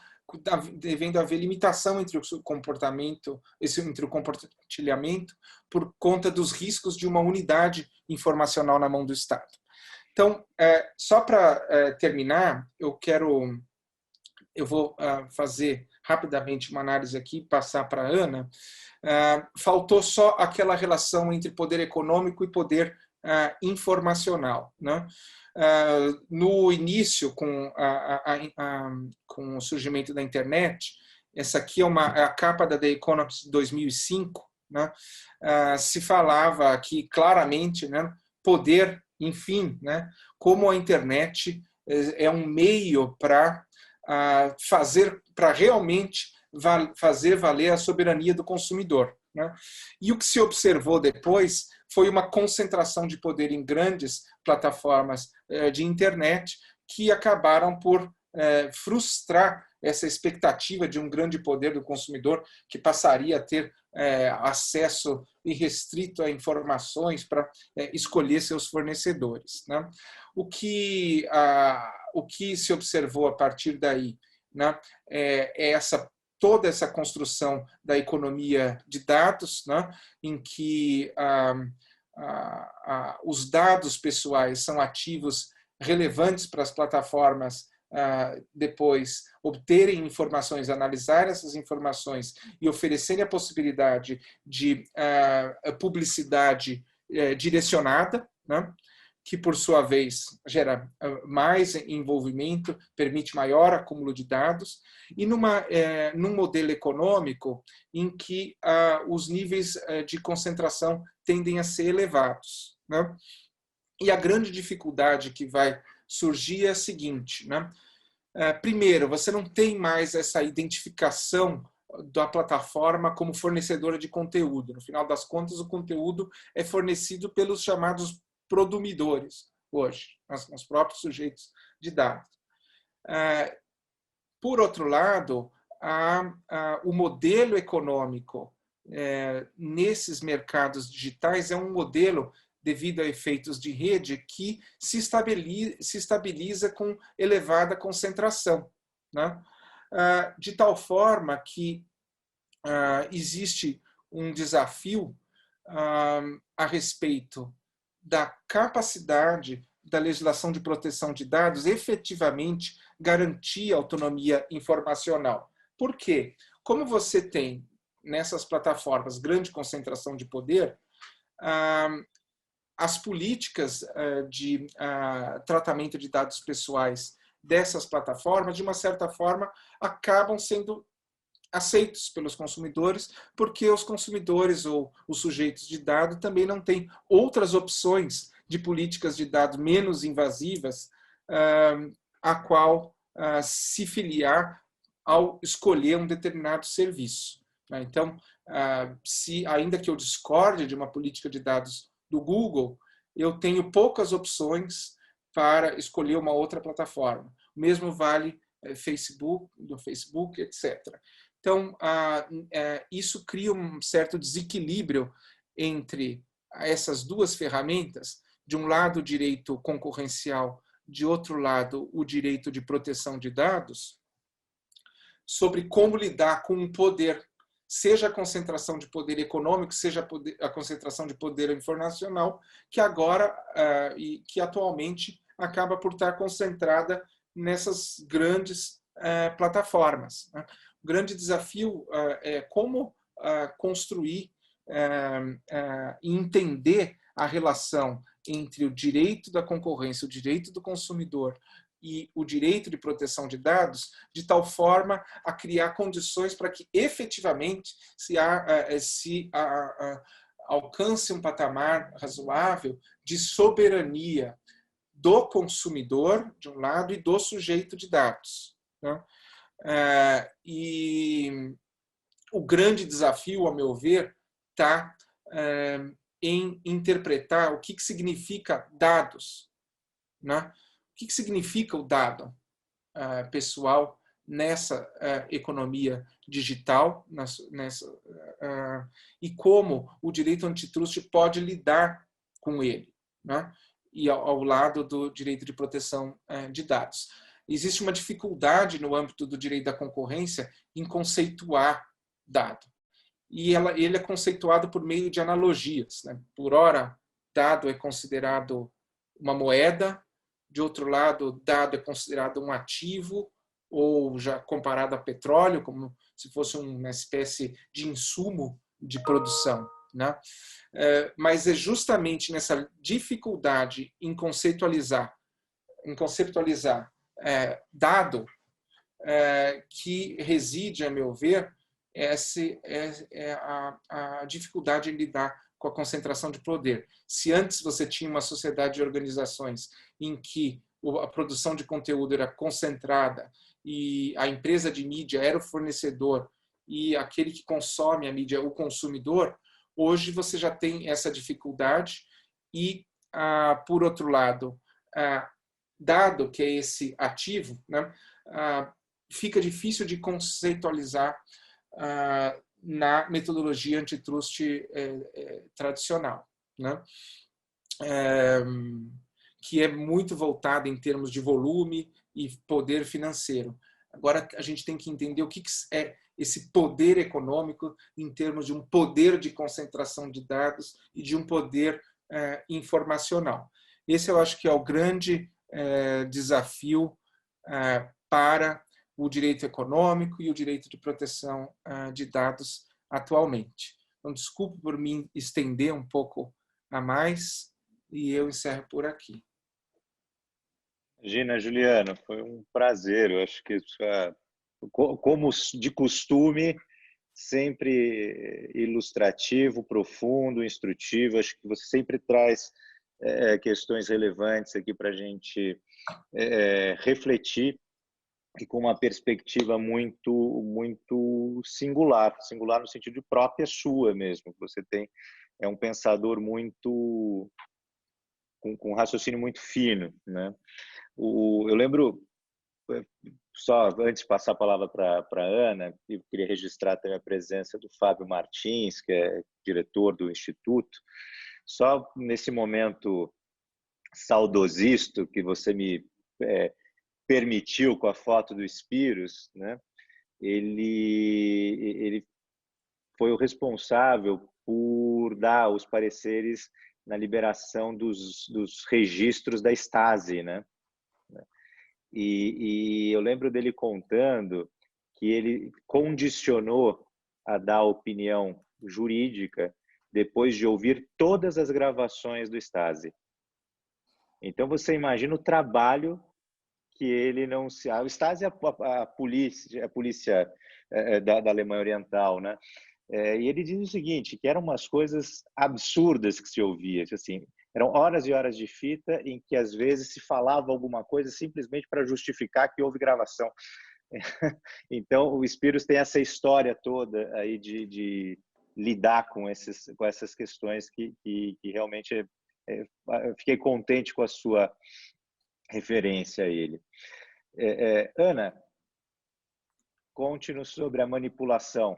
devendo haver limitação entre o comportamento, entre o compartilhamento, por conta dos riscos de uma unidade informacional na mão do Estado. Então, só para terminar, eu vou fazer rapidamente uma análise aqui, passar para a Ana. Faltou só aquela relação entre poder econômico e poder informacional, né? No início, com o surgimento da internet, essa aqui é a capa da The Economist de 2005, né? Se falava aqui claramente, né, poder, enfim, né, como a internet é um meio para realmente fazer valer a soberania do consumidor, né? E o que se observou depois foi uma concentração de poder em grandes plataformas de internet que acabaram por frustrar essa expectativa de um grande poder do consumidor que passaria a ter acesso irrestrito a informações para escolher seus fornecedores, né? O que se observou a partir daí, né, é toda essa construção da economia de dados, né, em que os dados pessoais são ativos relevantes para as plataformas depois obterem informações, analisarem essas informações e oferecerem a possibilidade de publicidade direcionada, né? Que, por sua vez, gera mais envolvimento, permite maior acúmulo de dados, e num modelo econômico em que os níveis de concentração tendem a ser elevados, né? E a grande dificuldade que vai surgir é a seguinte, né? Primeiro, você não tem mais essa identificação da plataforma como fornecedora de conteúdo. No final das contas, o conteúdo é fornecido pelos chamados produmidores hoje, os próprios sujeitos de dados. Por outro lado, o modelo econômico nesses mercados digitais é um modelo, devido a efeitos de rede, que se estabiliza com elevada concentração, né? De tal forma que existe um desafio a respeito da capacidade da legislação de proteção de dados efetivamente garantir a autonomia informacional. Por quê? Como você tem nessas plataformas grande concentração de poder, as políticas de tratamento de dados pessoais dessas plataformas, de uma certa forma, acabam sendo aceitos pelos consumidores, porque os consumidores ou os sujeitos de dado também não têm outras opções de políticas de dados menos invasivas a qual se filiar ao escolher um determinado serviço. Então, ainda que eu discorde de uma política de dados do Google, eu tenho poucas opções para escolher uma outra plataforma. O mesmo vale do Facebook, etc. Então, isso cria um certo desequilíbrio entre essas duas ferramentas. De um lado, o direito concorrencial, de outro lado, o direito de proteção de dados, sobre como lidar com o poder, seja a concentração de poder econômico, seja a concentração de poder informacional, que agora e que atualmente acaba por estar concentrada nessas grandes plataformas. O grande desafio é como construir e entender a relação entre o direito da concorrência, o direito do consumidor e o direito de proteção de dados, de tal forma a criar condições para que efetivamente se alcance um patamar razoável de soberania do consumidor, de um lado, e do sujeito de dados, né? E o grande desafio, a meu ver, está em interpretar o que significa dados, né? O que significa o dado pessoal nessa economia digital, e como o direito antitruste pode lidar com ele, né? E ao lado do direito de proteção de dados. Existe uma dificuldade no âmbito do direito da concorrência em conceituar dado. E ele é conceituado por meio de analogias, né? Por ora, dado é considerado uma moeda, de outro lado, dado é considerado um ativo, ou já comparado a petróleo, como se fosse uma espécie de insumo de produção, né? Mas é justamente nessa dificuldade em conceitualizar dado que reside, a meu ver, a dificuldade em lidar com a concentração de poder. Se antes você tinha uma sociedade de organizações em que a produção de conteúdo era concentrada e a empresa de mídia era o fornecedor e aquele que consome a mídia, o consumidor, hoje você já tem essa dificuldade e, por outro lado, dado que é esse ativo, né, fica difícil de conceitualizar na metodologia antitruste tradicional, né? Que é muito voltada em termos de volume e poder financeiro. Agora, a gente tem que entender o que é esse poder econômico em termos de um poder de concentração de dados e de um poder informacional. Esse eu acho que é o grande desafio para o direito econômico e o direito de proteção de dados atualmente. Então, desculpe por me estender um pouco a mais e eu encerro por aqui. Imagina, Juliano, foi um prazer. Eu acho que isso como de costume, sempre ilustrativo, profundo, instrutivo. Acho que você sempre traz questões relevantes aqui para a gente refletir e com uma perspectiva muito singular no sentido de própria sua mesmo. Você é um pensador muito com um raciocínio muito fino, né? Eu lembro, só antes de passar a palavra para a Ana, eu queria registrar também a presença do Fábio Martins, que é diretor do Instituto. Só nesse momento saudosístico que você me permitiu com a foto do Spiros, né? Ele foi o responsável por dar os pareceres na liberação dos registros da Stasi, né? E eu lembro dele contando que ele condicionou a dar opinião jurídica depois de ouvir todas as gravações do Stasi. Então você imagina o trabalho que ele não se... O Stasi é a polícia da Alemanha Oriental, né? E ele diz o seguinte, que eram umas coisas absurdas que se ouvia, assim, eram horas e horas de fita em que às vezes se falava alguma coisa simplesmente para justificar que houve gravação. Então o Spiros tem essa história toda aí de lidar com essas questões que realmente eu fiquei contente com a sua referência a ele. Ana, conte-nos sobre a manipulação.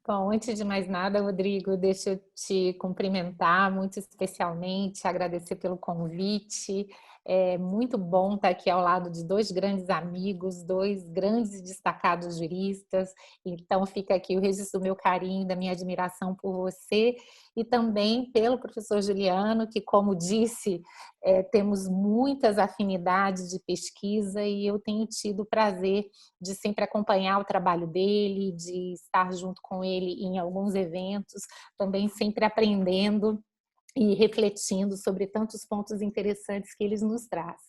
Bom, antes de mais nada, Rodrigo, deixa eu te cumprimentar muito especialmente, agradecer pelo convite. É muito bom estar aqui ao lado de dois grandes amigos, dois grandes e destacados juristas. Então, fica aqui o registro do meu carinho, da minha admiração por você e também pelo professor Juliano, que, como disse, temos muitas afinidades de pesquisa e eu tenho tido o prazer de sempre acompanhar o trabalho dele, de estar junto com ele em alguns eventos, também sempre aprendendo e refletindo sobre tantos pontos interessantes que eles nos traz.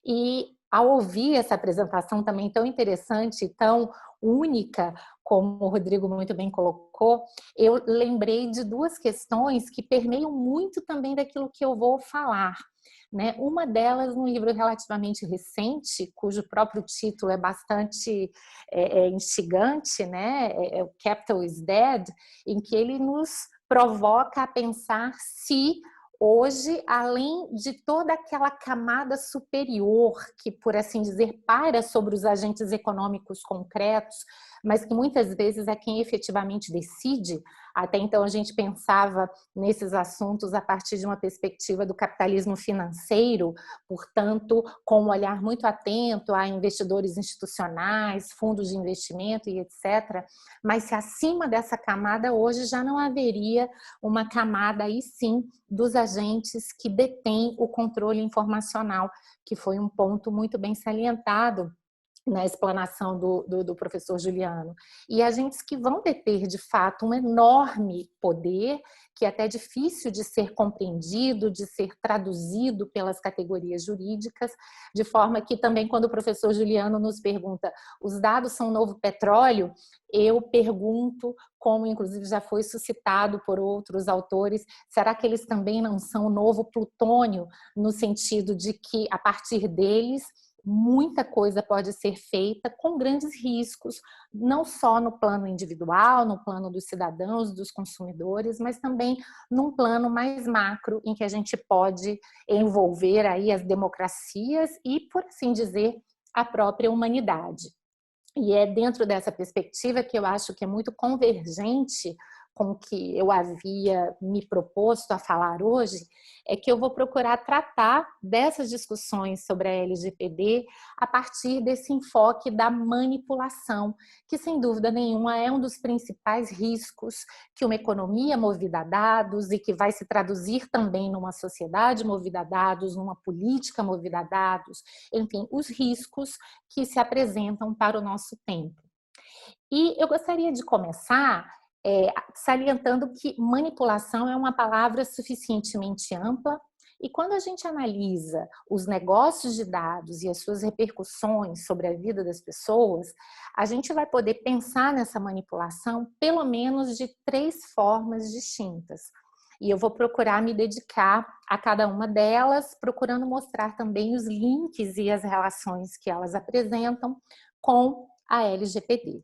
E ao ouvir essa apresentação também tão interessante, tão única, como o Rodrigo muito bem colocou, eu lembrei de duas questões que permeiam muito também daquilo que eu vou falar. Né? Uma delas, num livro relativamente recente, cujo próprio título é bastante instigante, né? É o Capital is Dead, em que ele nos provoca a pensar se hoje, além de toda aquela camada superior que, por assim dizer, paira sobre os agentes econômicos concretos, mas que muitas vezes é quem efetivamente decide. Até então a gente pensava nesses assuntos a partir de uma perspectiva do capitalismo financeiro, portanto, com um olhar muito atento a investidores institucionais, fundos de investimento e etc. Mas se acima dessa camada hoje já não haveria uma camada aí sim dos agentes que detêm o controle informacional, que foi um ponto muito bem salientado na explanação do professor Juliano. E agentes que vão deter, de fato, um enorme poder, que é até difícil de ser compreendido, de ser traduzido pelas categorias jurídicas, de forma que também, quando o professor Juliano nos pergunta, os dados são o novo petróleo, eu pergunto, como inclusive já foi suscitado por outros autores, será que eles também não são o novo plutônio, no sentido de que, a partir deles, muita coisa pode ser feita com grandes riscos, não só no plano individual, no plano dos cidadãos, dos consumidores, mas também num plano mais macro, em que a gente pode envolver aí as democracias e, por assim dizer, a própria humanidade. E é dentro dessa perspectiva que eu acho que é muito convergente com que eu havia me proposto a falar hoje, é que eu vou procurar tratar dessas discussões sobre a LGPD a partir desse enfoque da manipulação, que sem dúvida nenhuma é um dos principais riscos que uma economia movida a dados e que vai se traduzir também numa sociedade movida a dados, numa política movida a dados, enfim, os riscos que se apresentam para o nosso tempo. E eu gostaria de começar salientando que manipulação é uma palavra suficientemente ampla e quando a gente analisa os negócios de dados e as suas repercussões sobre a vida das pessoas, a gente vai poder pensar nessa manipulação pelo menos de 3 formas distintas. E eu vou procurar me dedicar a cada uma delas, procurando mostrar também os links e as relações que elas apresentam com a LGPD.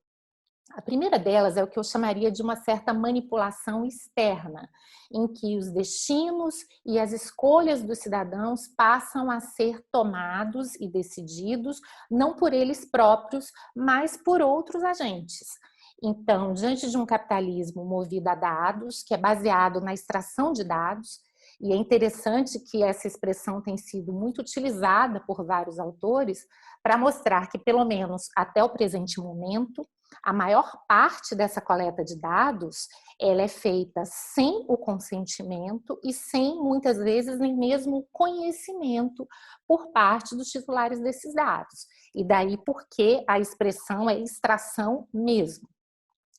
A primeira delas é o que eu chamaria de uma certa manipulação externa, em que os destinos e as escolhas dos cidadãos passam a ser tomados e decididos não por eles próprios, mas por outros agentes. Então, diante de um capitalismo movido a dados, que é baseado na extração de dados, e é interessante que essa expressão tem sido muito utilizada por vários autores para mostrar que, pelo menos até o presente momento, a maior parte dessa coleta de dados ela é feita sem o consentimento e sem, muitas vezes, nem mesmo o conhecimento por parte dos titulares desses dados. E daí porque a expressão é extração mesmo.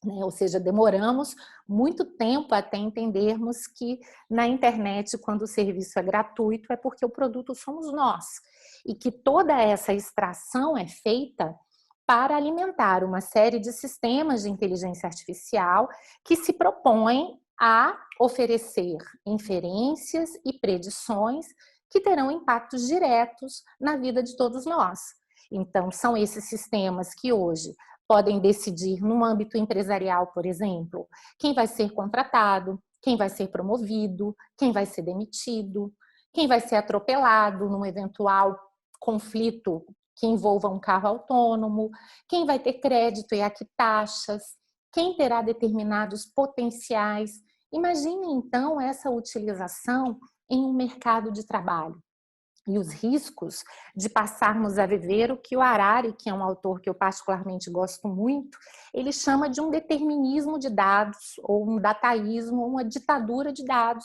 Ou seja, demoramos muito tempo até entendermos que na internet, quando o serviço é gratuito, é porque o produto somos nós. E que toda essa extração é feita para alimentar uma série de sistemas de inteligência artificial que se propõem a oferecer inferências e predições que terão impactos diretos na vida de todos nós. Então, são esses sistemas que hoje podem decidir, no âmbito empresarial, por exemplo, quem vai ser contratado, quem vai ser promovido, quem vai ser demitido, quem vai ser atropelado num eventual conflito que envolva um carro autônomo, quem vai ter crédito e a que taxas, quem terá determinados potenciais. Imagine, então, essa utilização em um mercado de trabalho. E os riscos de passarmos a viver o que o Harari, que é um autor que eu particularmente gosto muito, ele chama de um determinismo de dados, ou um dataísmo, uma ditadura de dados,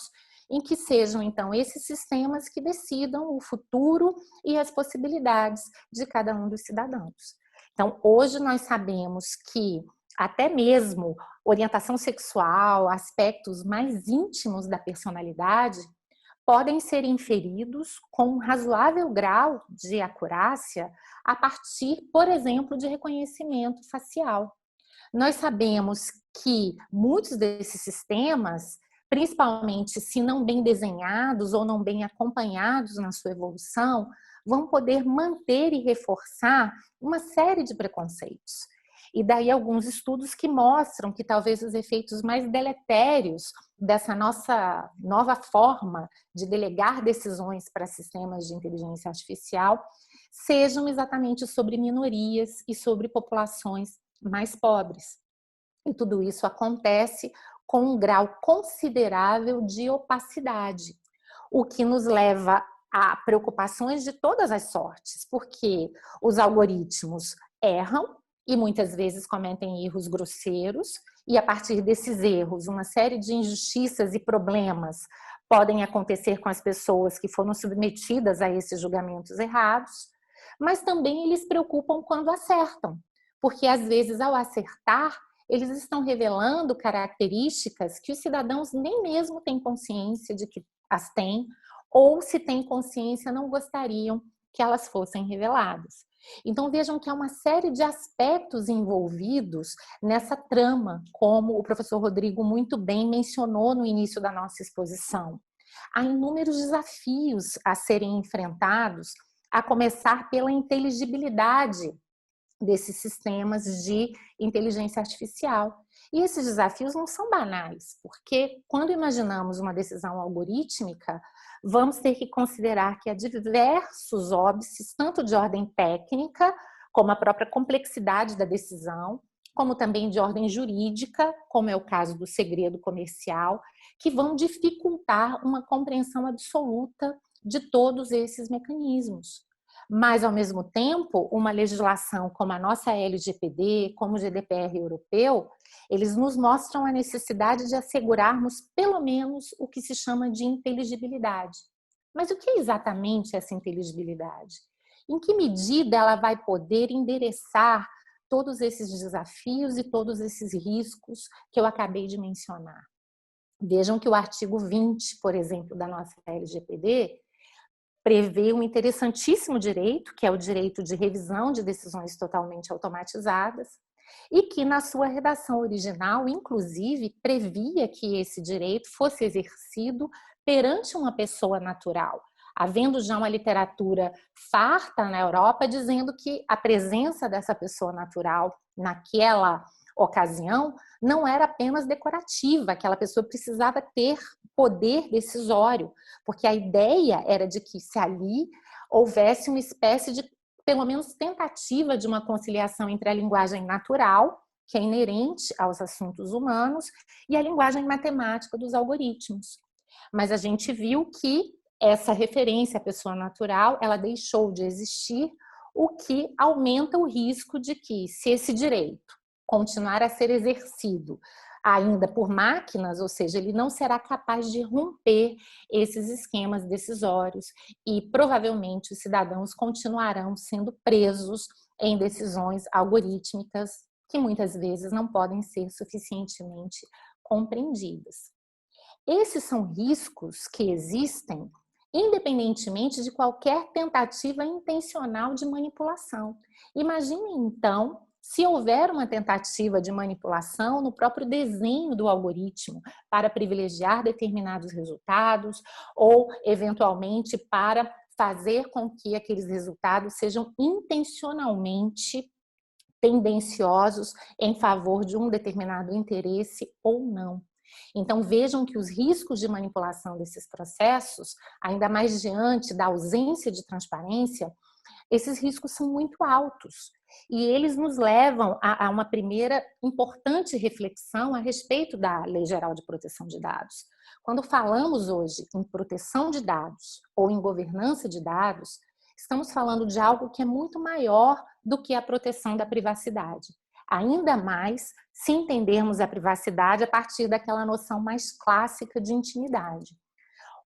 em que sejam, então, esses sistemas que decidam o futuro e as possibilidades de cada um dos cidadãos. Então, hoje nós sabemos que até mesmo orientação sexual, aspectos mais íntimos da personalidade, podem ser inferidos com um razoável grau de acurácia a partir, por exemplo, de reconhecimento facial. Nós sabemos que muitos desses sistemas, principalmente se não bem desenhados ou não bem acompanhados na sua evolução, vão poder manter e reforçar uma série de preconceitos. E daí alguns estudos que mostram que talvez os efeitos mais deletérios dessa nossa nova forma de delegar decisões para sistemas de inteligência artificial sejam exatamente sobre minorias e sobre populações mais pobres. E tudo isso acontece com um grau considerável de opacidade, o que nos leva a preocupações de todas as sortes, porque os algoritmos erram e muitas vezes cometem erros grosseiros, e a partir desses erros, uma série de injustiças e problemas podem acontecer com as pessoas que foram submetidas a esses julgamentos errados, mas também eles preocupam quando acertam, porque às vezes ao acertar, eles estão revelando características que os cidadãos nem mesmo têm consciência de que as têm, ou se têm consciência não gostariam que elas fossem reveladas. Então vejam que há uma série de aspectos envolvidos nessa trama, como o professor Rodrigo muito bem mencionou no início da nossa exposição. Há inúmeros desafios a serem enfrentados, a começar pela inteligibilidade desses sistemas de inteligência artificial. E esses desafios não são banais, porque quando imaginamos uma decisão algorítmica, vamos ter que considerar que há diversos óbices, tanto de ordem técnica, como a própria complexidade da decisão, como também de ordem jurídica, como é o caso do segredo comercial, que vão dificultar uma compreensão absoluta de todos esses mecanismos. Mas, ao mesmo tempo, uma legislação como a nossa LGPD, como o GDPR europeu, eles nos mostram a necessidade de assegurarmos, pelo menos, o que se chama de inteligibilidade. Mas o que é exatamente essa inteligibilidade? Em que medida ela vai poder endereçar todos esses desafios e todos esses riscos que eu acabei de mencionar? Vejam que o artigo 20, por exemplo, da nossa LGPD, prevê um interessantíssimo direito, que é o direito de revisão de decisões totalmente automatizadas, e que na sua redação original, inclusive, previa que esse direito fosse exercido perante uma pessoa natural, havendo já uma literatura farta na Europa dizendo que a presença dessa pessoa natural naquela ocasião não era apenas decorativa, aquela pessoa precisava ter poder decisório, porque a ideia era de que se ali houvesse uma espécie de, pelo menos, tentativa de uma conciliação entre a linguagem natural, que é inerente aos assuntos humanos, e a linguagem matemática dos algoritmos. Mas a gente viu que essa referência à pessoa natural, ela deixou de existir, o que aumenta o risco de que, se esse direito continuar a ser exercido ainda por máquinas, ou seja, ele não será capaz de romper esses esquemas decisórios e provavelmente os cidadãos continuarão sendo presos em decisões algorítmicas que muitas vezes não podem ser suficientemente compreendidas. Esses são riscos que existem independentemente de qualquer tentativa intencional de manipulação. Imaginem, então, se houver uma tentativa de manipulação no próprio desenho do algoritmo para privilegiar determinados resultados ou, eventualmente, para fazer com que aqueles resultados sejam intencionalmente tendenciosos em favor de um determinado interesse ou não. Então, vejam que os riscos de manipulação desses processos, ainda mais diante da ausência de transparência, esses riscos são muito altos. E eles nos levam a uma primeira importante reflexão a respeito da Lei Geral de Proteção de Dados. Quando falamos hoje em proteção de dados ou em governança de dados, estamos falando de algo que é muito maior do que a proteção da privacidade. Ainda mais se entendermos a privacidade a partir daquela noção mais clássica de intimidade.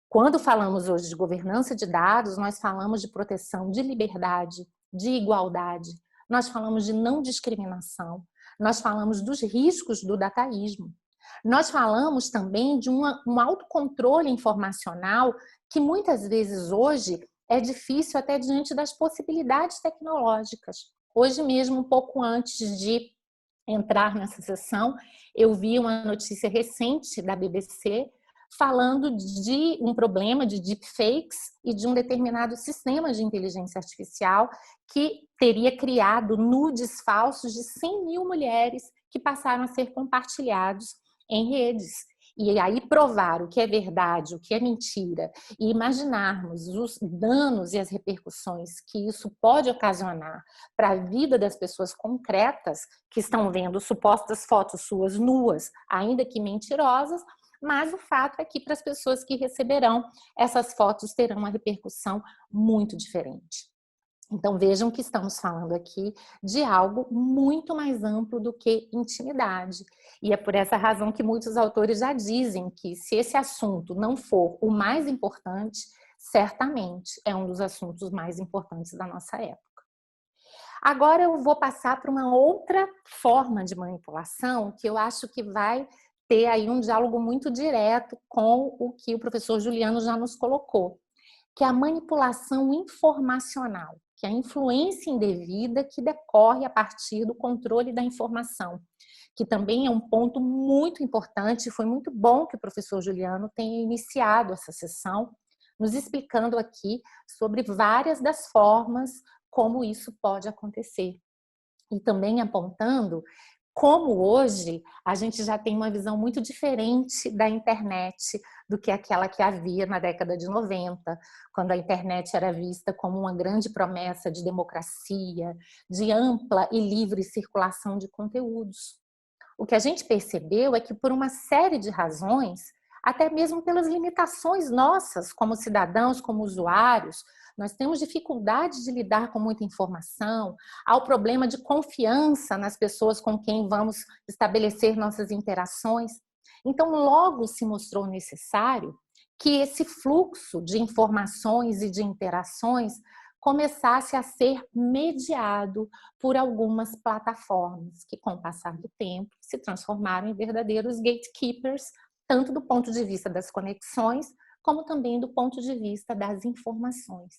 Quando falamos hoje de governança de dados, nós falamos de proteção de liberdade, de igualdade, nós falamos de não discriminação, nós falamos dos riscos do dataísmo. Nós falamos também de um autocontrole informacional que muitas vezes hoje é difícil até diante das possibilidades tecnológicas. Hoje mesmo, um pouco antes de entrar nessa sessão, eu vi uma notícia recente da BBC falando de um problema de deepfakes e de um determinado sistema de inteligência artificial que teria criado nudes falsos de 100 mil mulheres que passaram a ser compartilhados em redes. E aí provar o que é verdade, o que é mentira, e imaginarmos os danos e as repercussões que isso pode ocasionar para a vida das pessoas concretas que estão vendo supostas fotos suas nuas, ainda que mentirosas, mas o fato é que para as pessoas que receberão essas fotos terão uma repercussão muito diferente. Então vejam que estamos falando aqui de algo muito mais amplo do que intimidade. E é por essa razão que muitos autores já dizem que se esse assunto não for o mais importante, certamente é um dos assuntos mais importantes da nossa época. Agora eu vou passar para uma outra forma de manipulação que eu acho que vai ter aí um diálogo muito direto com o que o professor Juliano já nos colocou, que é a manipulação informacional, que é a influência indevida que decorre a partir do controle da informação, que também é um ponto muito importante. Foi muito bom que o professor Juliano tenha iniciado essa sessão, nos explicando aqui sobre várias das formas como isso pode acontecer. E também apontando como hoje a gente já tem uma visão muito diferente da internet do que aquela que havia na década de 90, quando a internet era vista como uma grande promessa de democracia, de ampla e livre circulação de conteúdos. O que a gente percebeu é que, por uma série de razões, até mesmo pelas limitações nossas como cidadãos, como usuários, nós temos dificuldade de lidar com muita informação, há o problema de confiança nas pessoas com quem vamos estabelecer nossas interações. Então, logo se mostrou necessário que esse fluxo de informações e de interações começasse a ser mediado por algumas plataformas que, com o passar do tempo, se transformaram em verdadeiros gatekeepers, tanto do ponto de vista das conexões, como também do ponto de vista das informações.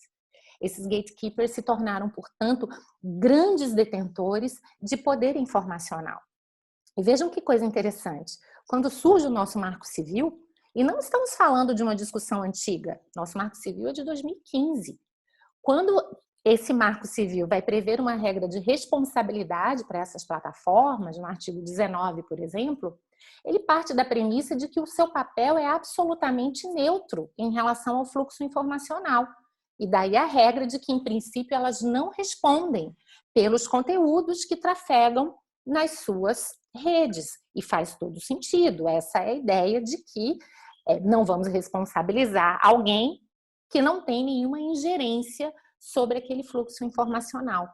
Esses gatekeepers se tornaram, portanto, grandes detentores de poder informacional. E vejam que coisa interessante. Quando surge o nosso Marco Civil, e não estamos falando de uma discussão antiga, nosso Marco Civil é de 2015. Quando esse Marco Civil vai prever uma regra de responsabilidade para essas plataformas, no artigo 19, por exemplo, ele parte da premissa de que o seu papel é absolutamente neutro em relação ao fluxo informacional. E daí a regra de que, em princípio, elas não respondem pelos conteúdos que trafegam nas suas redes. E faz todo sentido. Essa é a ideia de que não vamos responsabilizar alguém que não tem nenhuma ingerência sobre aquele fluxo informacional.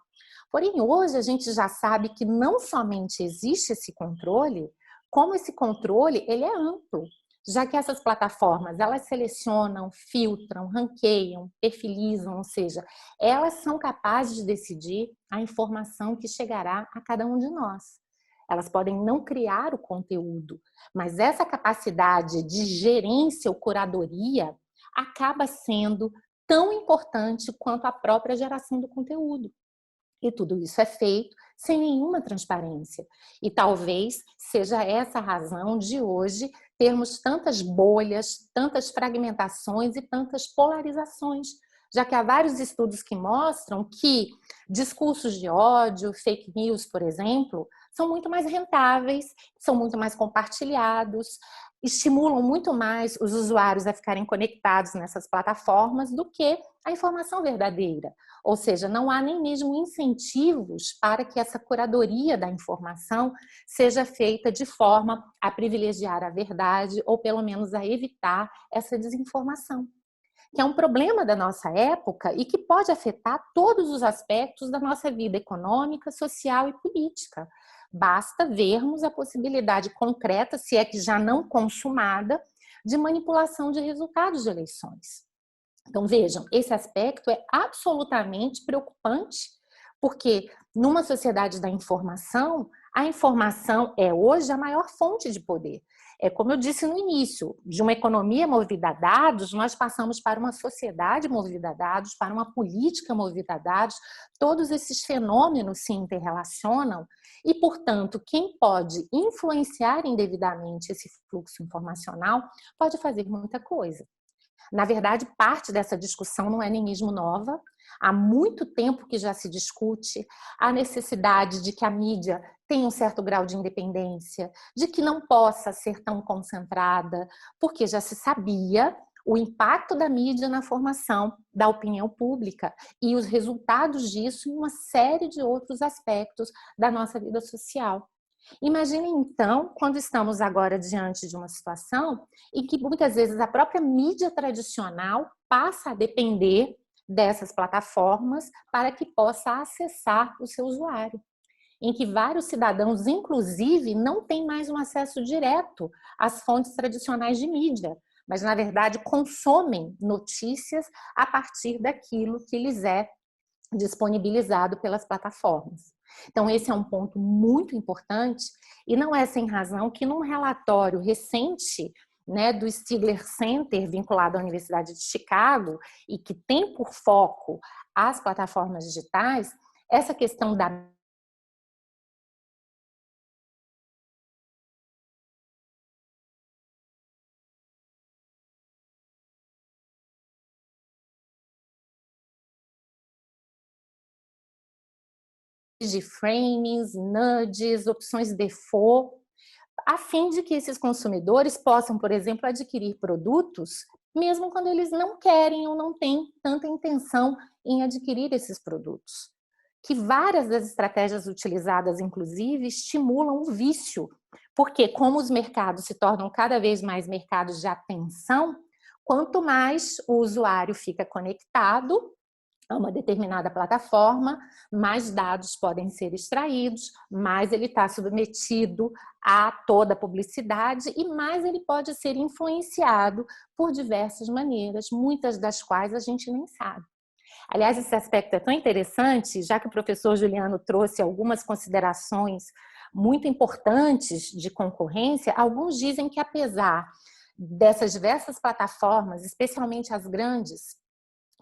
Porém, hoje a gente já sabe que não somente existe esse controle, como esse controle ele é amplo, já que essas plataformas elas selecionam, filtram, ranqueiam, perfilizam, ou seja, elas são capazes de decidir a informação que chegará a cada um de nós. Elas podem não criar o conteúdo, mas essa capacidade de gerência ou curadoria acaba sendo tão importante quanto a própria geração do conteúdo. E tudo isso é feito sem nenhuma transparência. E talvez seja essa a razão de hoje termos tantas bolhas, tantas fragmentações e tantas polarizações, já que há vários estudos que mostram que discursos de ódio, fake news, por exemplo, são muito mais rentáveis, são muito mais compartilhados, estimulam muito mais os usuários a ficarem conectados nessas plataformas do que a informação verdadeira. Ou seja, não há nem mesmo incentivos para que essa curadoria da informação seja feita de forma a privilegiar a verdade ou pelo menos a evitar essa desinformação, que é um problema da nossa época e que pode afetar todos os aspectos da nossa vida econômica, social e política. Basta vermos a possibilidade concreta, se é que já não consumada, de manipulação de resultados de eleições. Então, vejam, esse aspecto é absolutamente preocupante, porque numa sociedade da informação, a informação é hoje a maior fonte de poder. É como eu disse no início, de uma economia movida a dados, nós passamos para uma sociedade movida a dados, para uma política movida a dados, todos esses fenômenos se interrelacionam e, portanto, quem pode influenciar indevidamente esse fluxo informacional pode fazer muita coisa. Na verdade, parte dessa discussão não é nem mesmo nova. Há muito tempo que já se discute a necessidade de que a mídia tenha um certo grau de independência, de que não possa ser tão concentrada, porque já se sabia o impacto da mídia na formação da opinião pública e os resultados disso em uma série de outros aspectos da nossa vida social. Imaginem, então, quando estamos agora diante de uma situação em que muitas vezes a própria mídia tradicional passa a depender dessas plataformas para que possa acessar o seu usuário, em que vários cidadãos, inclusive, não têm mais um acesso direto às fontes tradicionais de mídia, mas, na verdade, consomem notícias a partir daquilo que lhes é disponibilizado pelas plataformas. Então, esse é um ponto muito importante e não é sem razão que num relatório recente, né, do Stigler Center, vinculado à Universidade de Chicago, e que tem por foco as plataformas digitais, essa questão da de framings, nudges, opções default, a fim de que esses consumidores possam, por exemplo, adquirir produtos, mesmo quando eles não querem ou não têm tanta intenção em adquirir esses produtos. Que várias das estratégias utilizadas, inclusive, estimulam o vício, porque como os mercados se tornam cada vez mais mercados de atenção, quanto mais o usuário fica conectado a uma determinada plataforma, mais dados podem ser extraídos, mais ele está submetido a toda a publicidade e mais ele pode ser influenciado por diversas maneiras, muitas das quais a gente nem sabe. Aliás, esse aspecto é tão interessante, já que o professor Juliano trouxe algumas considerações muito importantes de concorrência, alguns dizem que apesar dessas diversas plataformas, especialmente as grandes,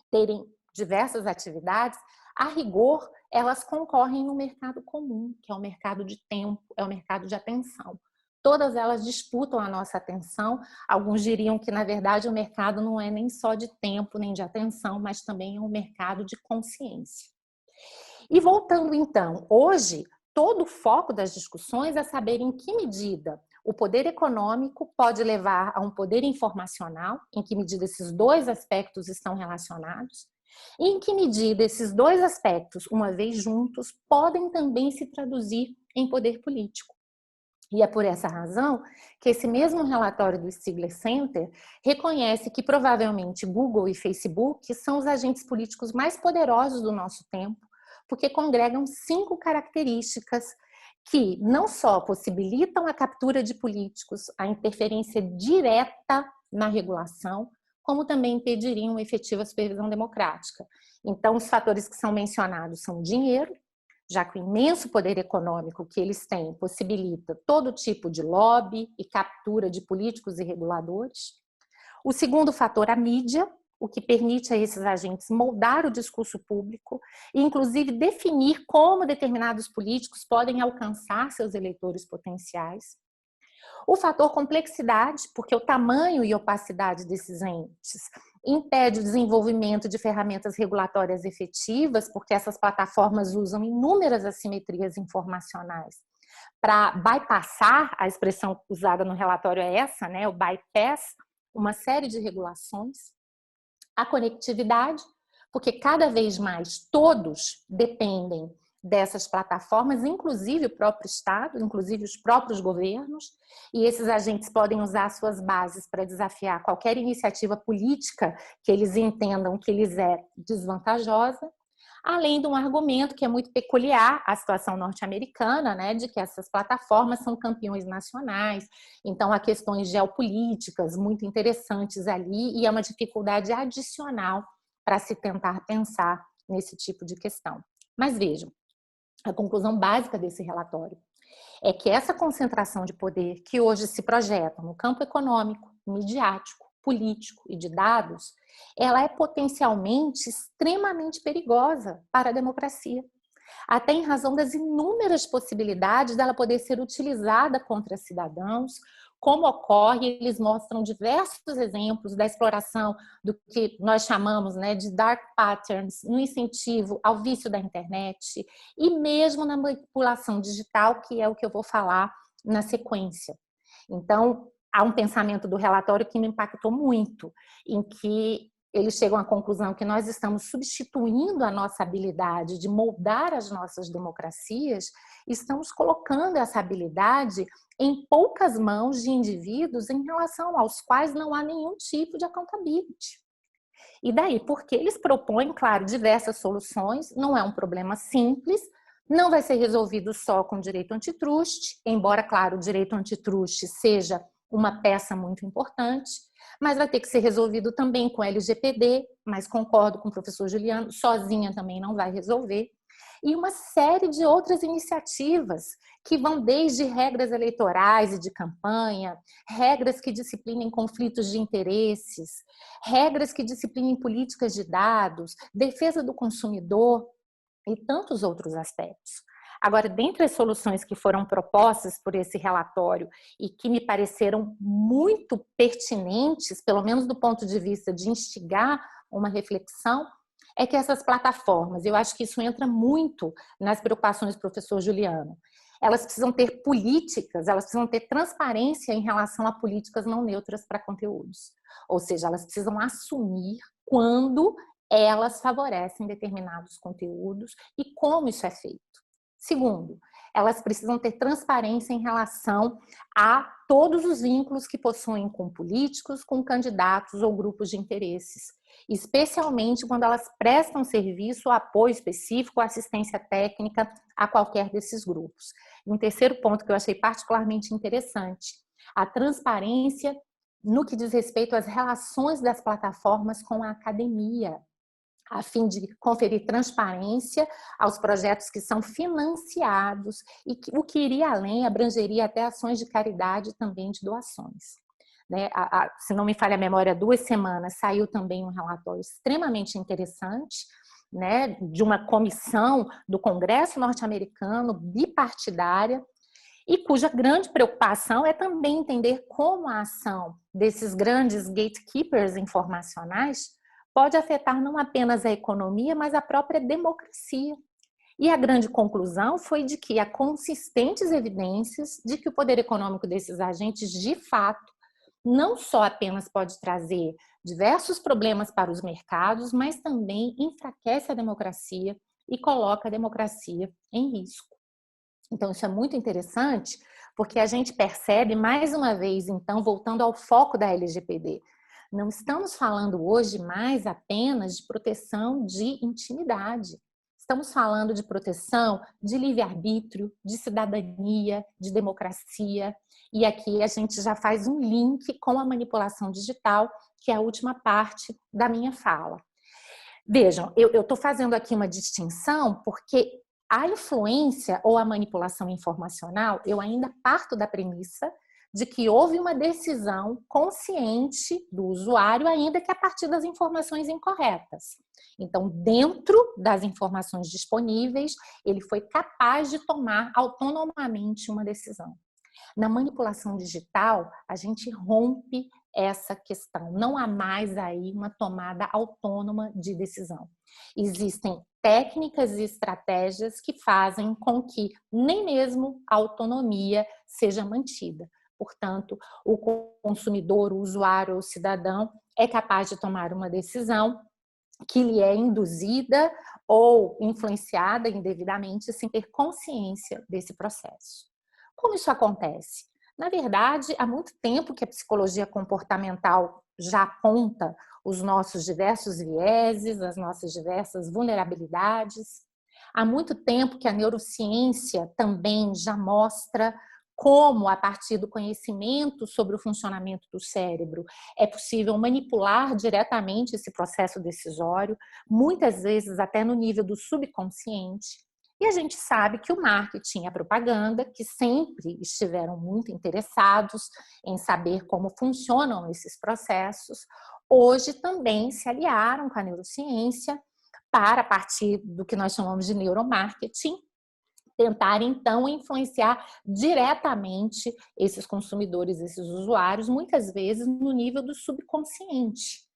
terem diversas atividades, a rigor, elas concorrem no mercado comum, que é o mercado de tempo, é o mercado de atenção. Todas elas disputam a nossa atenção. Alguns diriam que, na verdade, o mercado não é nem só de tempo, nem de atenção, mas também é um mercado de consciência. E voltando, então, hoje, todo o foco das discussões é saber em que medida o poder econômico pode levar a um poder informacional, em que medida esses dois aspectos estão relacionados, e em que medida esses dois aspectos, uma vez juntos, podem também se traduzir em poder político. E é por essa razão que esse mesmo relatório do Stigler Center reconhece que provavelmente Google e Facebook são os agentes políticos mais poderosos do nosso tempo, porque congregam 5 características que não só possibilitam a captura de políticos, a interferência direta na regulação, como também impediriam efetiva supervisão democrática. Então, os fatores que são mencionados são dinheiro, já que o imenso poder econômico que eles têm possibilita todo tipo de lobby e captura de políticos e reguladores. O segundo fator, a mídia, o que permite a esses agentes moldar o discurso público e, inclusive, definir como determinados políticos podem alcançar seus eleitores potenciais. O fator complexidade, porque o tamanho e opacidade desses entes impede o desenvolvimento de ferramentas regulatórias efetivas, porque essas plataformas usam inúmeras assimetrias informacionais para bypassar, a expressão usada no relatório é essa, né, o bypass, uma série de regulações. A conectividade, porque cada vez mais todos dependem dessas plataformas, inclusive o próprio Estado, inclusive os próprios governos, e esses agentes podem usar suas bases para desafiar qualquer iniciativa política que eles entendam que lhes é desvantajosa, além de um argumento que é muito peculiar à situação norte-americana, né, de que essas plataformas são campeões nacionais, então há questões geopolíticas muito interessantes ali e é uma dificuldade adicional para se tentar pensar nesse tipo de questão. Mas vejam, a conclusão básica desse relatório é que essa concentração de poder que hoje se projeta no campo econômico, midiático, político e de dados, ela é potencialmente extremamente perigosa para a democracia, até em razão das inúmeras possibilidades dela poder ser utilizada contra cidadãos, como ocorre, eles mostram diversos exemplos da exploração do que nós chamamos, né, de dark patterns, no incentivo ao vício da internet e mesmo na manipulação digital, que é o que eu vou falar na sequência. Então, há um pensamento do relatório que me impactou muito, em que eles chegam à conclusão que nós estamos substituindo a nossa habilidade de moldar as nossas democracias, estamos colocando essa habilidade em poucas mãos de indivíduos em relação aos quais não há nenhum tipo de accountability. E daí, porque eles propõem, claro, diversas soluções, não é um problema simples, não vai ser resolvido só com direito antitruste, embora, claro, o direito antitruste seja uma peça muito importante, mas vai ter que ser resolvido também com LGPD, mas concordo com o professor Juliano, sozinha também não vai resolver, e uma série de outras iniciativas que vão desde regras eleitorais e de campanha, regras que disciplinem conflitos de interesses, regras que disciplinem políticas de dados, defesa do consumidor e tantos outros aspectos. Agora, dentre as soluções que foram propostas por esse relatório e que me pareceram muito pertinentes, pelo menos do ponto de vista de instigar uma reflexão, é que essas plataformas, eu acho que isso entra muito nas preocupações do professor Juliano, elas precisam ter políticas, elas precisam ter transparência em relação a políticas não neutras para conteúdos. Ou seja, elas precisam assumir quando elas favorecem determinados conteúdos e como isso é feito. Segundo, elas precisam ter transparência em relação a todos os vínculos que possuem com políticos, com candidatos ou grupos de interesses, especialmente quando elas prestam serviço ou apoio específico, assistência técnica a qualquer desses grupos. E um terceiro ponto que eu achei particularmente interessante, a transparência no que diz respeito às relações das plataformas com a academia, a fim de conferir transparência aos projetos que são financiados e o que iria além, abrangeria até ações de caridade e também de doações. Né? Se não me falha a memória, 2 semanas saiu também um relatório extremamente interessante, né, de uma comissão do Congresso norte-americano, bipartidária, e cuja grande preocupação é também entender como a ação desses grandes gatekeepers informacionais pode afetar não apenas a economia, mas a própria democracia. E a grande conclusão foi de que há consistentes evidências de que o poder econômico desses agentes, de fato, não só apenas pode trazer diversos problemas para os mercados, mas também enfraquece a democracia e coloca a democracia em risco. Então, isso é muito interessante, porque a gente percebe, mais uma vez, então, voltando ao foco da LGPD, não estamos falando hoje mais apenas de proteção de intimidade. Estamos falando de proteção de livre-arbítrio, de cidadania, de democracia. E aqui a gente já faz um link com a manipulação digital, que é a última parte da minha fala. Vejam, eu estou fazendo aqui uma distinção porque a influência ou a manipulação informacional, eu ainda parto da premissa de que houve uma decisão consciente do usuário, ainda que a partir das informações incorretas. Então, dentro das informações disponíveis, ele foi capaz de tomar autonomamente uma decisão. Na manipulação digital, a gente rompe essa questão. Não há mais aí uma tomada autônoma de decisão. Existem técnicas e estratégias que fazem com que nem mesmo a autonomia seja mantida. Portanto, o consumidor, o usuário, o cidadão é capaz de tomar uma decisão que lhe é induzida ou influenciada indevidamente sem ter consciência desse processo. Como isso acontece? Na verdade, há muito tempo que a psicologia comportamental já aponta os nossos diversos vieses, as nossas diversas vulnerabilidades. Há muito tempo que a neurociência também já mostra como, a partir do conhecimento sobre o funcionamento do cérebro, é possível manipular diretamente esse processo decisório, muitas vezes até no nível do subconsciente. E a gente sabe que o marketing e a propaganda, que sempre estiveram muito interessados em saber como funcionam esses processos, hoje também se aliaram com a neurociência para, a partir do que nós chamamos de neuromarketing, tentar, então, influenciar diretamente esses consumidores, esses usuários, muitas vezes no nível do subconsciente.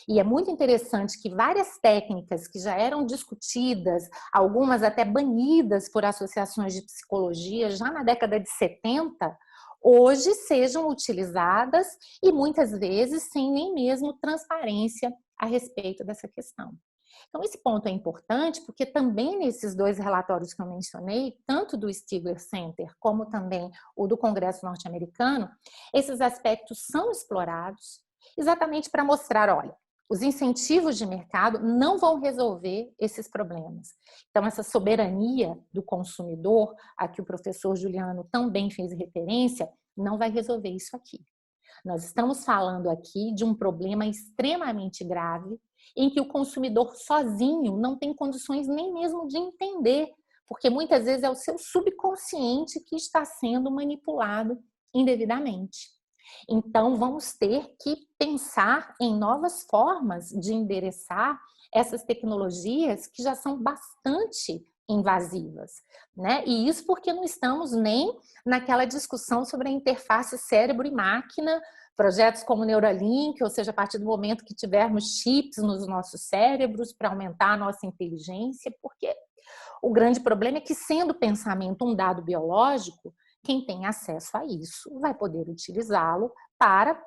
E é muito interessante que várias técnicas que já eram discutidas, algumas até banidas por associações de psicologia já na década de 70, hoje sejam utilizadas e muitas vezes sem nem mesmo transparência a respeito dessa questão. Então, esse ponto é importante porque também nesses 2 relatórios que eu mencionei, tanto do Stigler Center como também o do Congresso norte-americano, esses aspectos são explorados exatamente para mostrar, olha, os incentivos de mercado não vão resolver esses problemas. Então, essa soberania do consumidor, a que o professor Juliano também fez referência, não vai resolver isso aqui. Nós estamos falando aqui de um problema extremamente grave, em que o consumidor sozinho não tem condições nem mesmo de entender, porque muitas vezes é o seu subconsciente que está sendo manipulado indevidamente. Então, vamos ter que pensar em novas formas de endereçar essas tecnologias que já são bastante invasivas, né? E isso porque não estamos nem naquela discussão sobre a interface cérebro e máquina Projetos como Neuralink, ou seja, a partir do momento que tivermos chips nos nossos cérebros para aumentar a nossa inteligência, porque o grande problema é que, sendo o pensamento um dado biológico, quem tem acesso a isso vai poder utilizá-lo para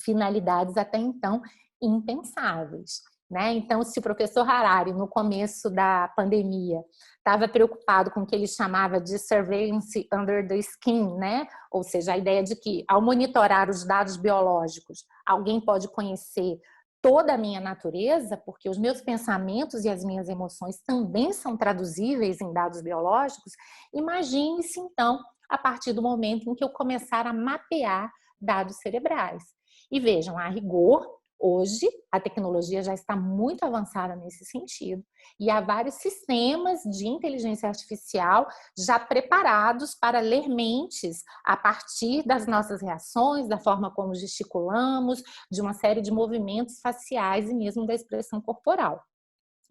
finalidades até então impensáveis, né? Então, se o professor Harari, no começo da pandemia, estava preocupado com o que ele chamava de surveillance under the skin, né? Ou seja, a ideia de que, ao monitorar os dados biológicos, alguém pode conhecer toda a minha natureza, porque os meus pensamentos e as minhas emoções também são traduzíveis em dados biológicos. Imagine-se, então, a partir do momento em que eu começar a mapear dados cerebrais. E vejam, a rigor, hoje a tecnologia já está muito avançada nesse sentido e há vários sistemas de inteligência artificial já preparados para ler mentes a partir das nossas reações, da forma como gesticulamos, de uma série de movimentos faciais e mesmo da expressão corporal.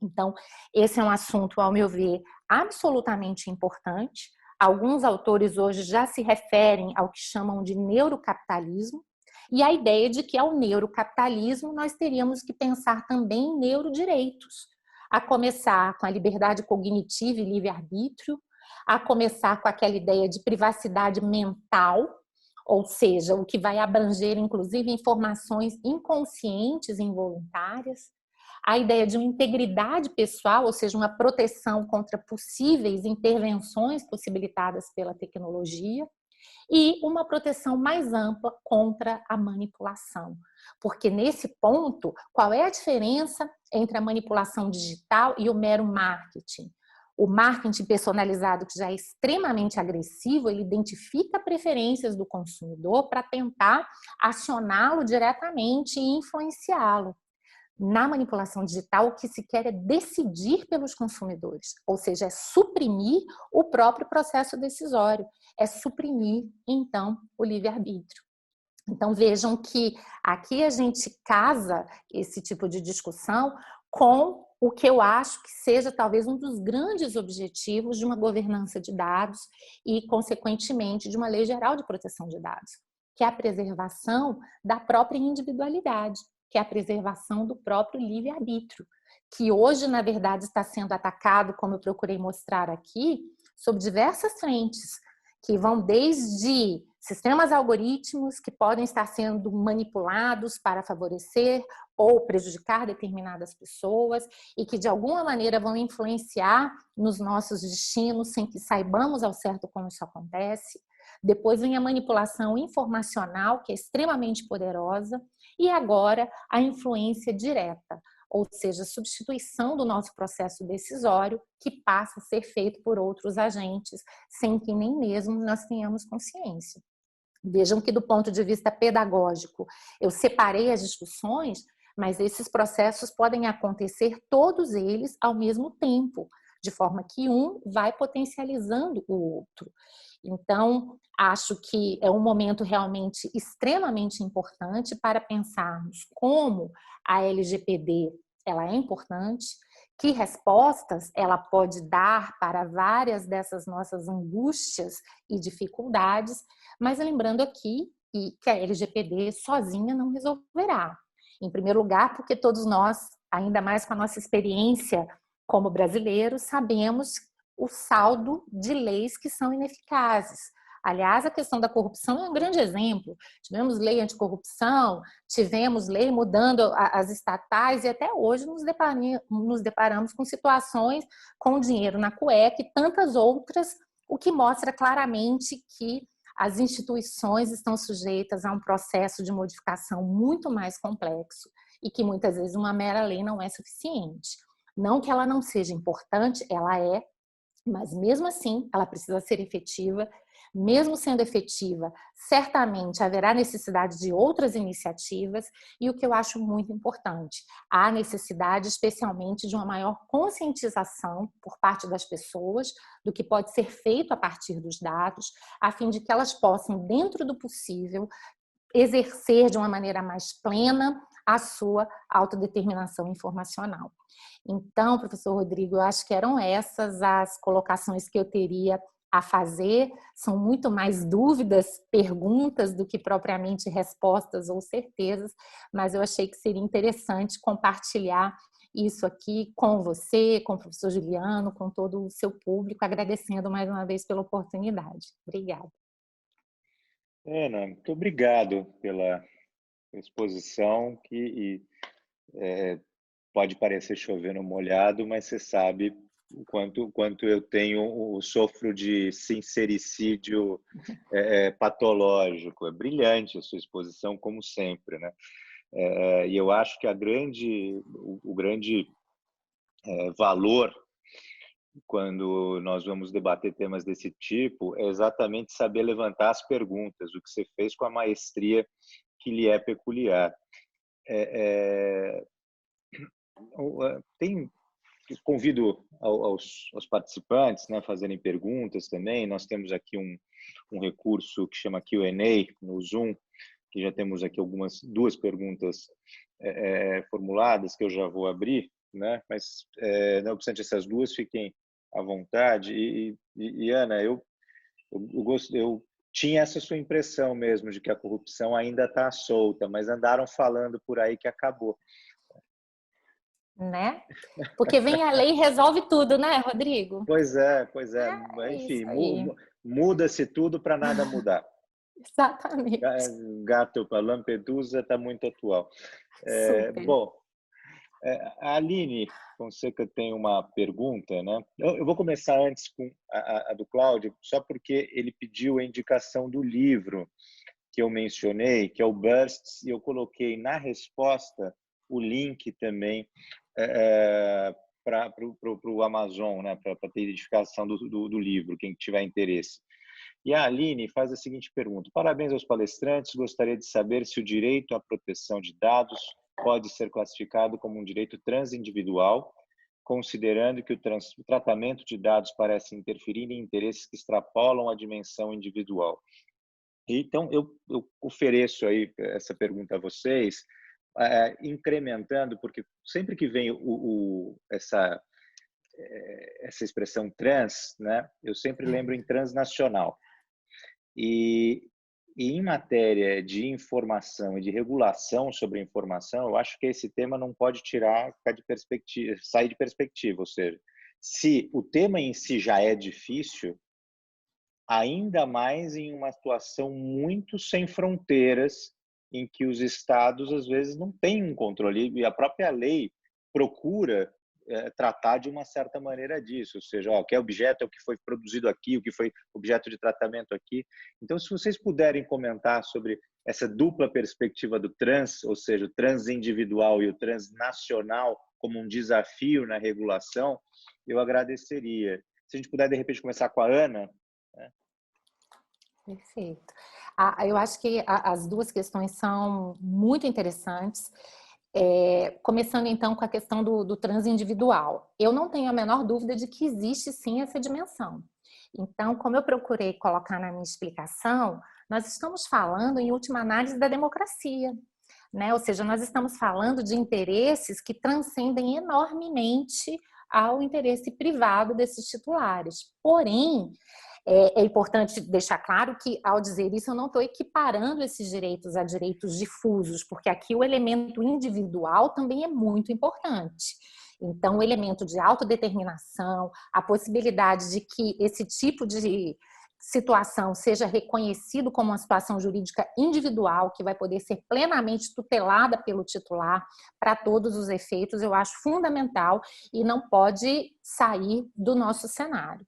Então, esse é um assunto, ao meu ver, absolutamente importante. Alguns autores hoje já se referem ao que chamam de neurocapitalismo, e a ideia de que ao neurocapitalismo nós teríamos que pensar também em neurodireitos, a começar com a liberdade cognitiva e livre-arbítrio, a começar com aquela ideia de privacidade mental, ou seja, o que vai abranger inclusive informações inconscientes e involuntárias, a ideia de uma integridade pessoal, ou seja, uma proteção contra possíveis intervenções possibilitadas pela tecnologia, e uma proteção mais ampla contra a manipulação. Porque nesse ponto, qual é a diferença entre a manipulação digital e o mero marketing? O marketing personalizado, que já é extremamente agressivo, ele identifica preferências do consumidor para tentar acioná-lo diretamente e influenciá-lo. Na manipulação digital, o que se quer é decidir pelos consumidores, ou seja, é suprimir o próprio processo decisório, é suprimir, então, o livre-arbítrio. Então, vejam que aqui a gente casa esse tipo de discussão com o que eu acho que seja talvez um dos grandes objetivos de uma governança de dados e, consequentemente, de uma lei geral de proteção de dados, que é a preservação da própria individualidade, que é a preservação do próprio livre-arbítrio, que hoje, na verdade, está sendo atacado, como eu procurei mostrar aqui, sob diversas frentes, que vão desde sistemas algoritmos que podem estar sendo manipulados para favorecer ou prejudicar determinadas pessoas e que, de alguma maneira, vão influenciar nos nossos destinos sem que saibamos ao certo como isso acontece. Depois vem a manipulação informacional, que é extremamente poderosa, e agora a influência direta, ou seja, a substituição do nosso processo decisório, que passa a ser feito por outros agentes, sem que nem mesmo nós tenhamos consciência. Vejam que, do ponto de vista pedagógico, eu separei as discussões, mas esses processos podem acontecer todos eles ao mesmo tempo, de forma que um vai potencializando o outro. Então, acho que é um momento realmente extremamente importante para pensarmos como a LGPD ela é importante, que respostas ela pode dar para várias dessas nossas angústias e dificuldades, mas lembrando aqui que a LGPD sozinha não resolverá. Em primeiro lugar, porque todos nós, ainda mais com a nossa experiência como brasileiros, sabemos o saldo de leis que são ineficazes. Aliás, a questão da corrupção é um grande exemplo. Tivemos lei anticorrupção, tivemos lei mudando as estatais e até hoje nos deparamos com situações com dinheiro na cueca e tantas outras, o que mostra claramente que as instituições estão sujeitas a um processo de modificação muito mais complexo e que muitas vezes uma mera lei não é suficiente. Não que ela não seja importante, ela é, mas mesmo assim ela precisa ser efetiva. Mesmo sendo efetiva, certamente haverá necessidade de outras iniciativas e o que eu acho muito importante, há necessidade especialmente de uma maior conscientização por parte das pessoas do que pode ser feito a partir dos dados, a fim de que elas possam, dentro do possível, exercer de uma maneira mais plena a sua autodeterminação informacional. Então, professor Rodrigo, eu acho que eram essas as colocações que eu teria a fazer, são muito mais dúvidas, perguntas, do que propriamente respostas ou certezas, mas eu achei que seria interessante compartilhar isso aqui com você, com o professor Juliano, com todo o seu público, agradecendo mais uma vez pela oportunidade. Obrigada. Ana, muito obrigado pela exposição, pode parecer chover no molhado, mas você sabe o quanto eu sofro de sincericídio patológico. É brilhante a sua exposição, como sempre, né? E eu acho que o grande valor quando nós vamos debater temas desse tipo é exatamente saber levantar as perguntas, o que você fez com a maestria que lhe é peculiar. Convido aos participantes, né, a fazerem perguntas também. Nós temos aqui um recurso que chama Q&A no Zoom, que já temos aqui duas perguntas formuladas que eu já vou abrir, né? Mas não obstante essas duas, fiquem à vontade. E Ana, eu tinha essa sua impressão mesmo de que a corrupção ainda está solta, mas andaram falando por aí que acabou. Né? Porque vem a lei e resolve tudo, né, Rodrigo? Pois é. Enfim, muda-se tudo para nada mudar. Exatamente. Gato para Lampedusa está muito atual. Bom, a Aline Fonseca tem uma pergunta, né? Eu vou começar antes com a do Cláudio, só porque ele pediu a indicação do livro que eu mencionei, que é o Bursts, e eu coloquei na resposta o link também para o Amazon, né? Para ter identificação do livro, quem tiver interesse. E a Aline faz a seguinte pergunta: parabéns aos palestrantes, gostaria de saber se o direito à proteção de dados pode ser classificado como um direito transindividual, considerando que o tratamento de dados parece interferir em interesses que extrapolam a dimensão individual. Então, eu ofereço aí essa pergunta a vocês, incrementando, porque sempre que vem essa expressão trans, né, eu sempre lembro em transnacional. E em matéria de informação e de regulação sobre a informação, eu acho que esse tema não pode sair de perspectiva. Ou seja, se o tema em si já é difícil, ainda mais em uma situação muito sem fronteiras, em que os estados às vezes não têm um controle, e a própria lei procura tratar de uma certa maneira disso, ou seja, o que é objeto é o que foi produzido aqui, o que foi objeto de tratamento aqui. Então, se vocês puderem comentar sobre essa dupla perspectiva do trans, ou seja, o transindividual e o transnacional como um desafio na regulação, eu agradeceria. Se a gente puder, de repente, começar com a Ana. Né? Perfeito. Eu acho que as duas questões são muito interessantes. Começando então com a questão do transindividual. Eu não tenho a menor dúvida de que existe sim essa dimensão. Então, como eu procurei colocar na minha explicação, nós estamos falando, em última análise, da democracia, né? Ou seja, nós estamos falando de interesses que transcendem enormemente ao interesse privado desses titulares. Porém, é importante deixar claro que, ao dizer isso, eu não estou equiparando esses direitos a direitos difusos, porque aqui o elemento individual também é muito importante. Então, o elemento de autodeterminação, a possibilidade de que esse tipo de situação seja reconhecido como uma situação jurídica individual, que vai poder ser plenamente tutelada pelo titular para todos os efeitos, eu acho fundamental e não pode sair do nosso cenário.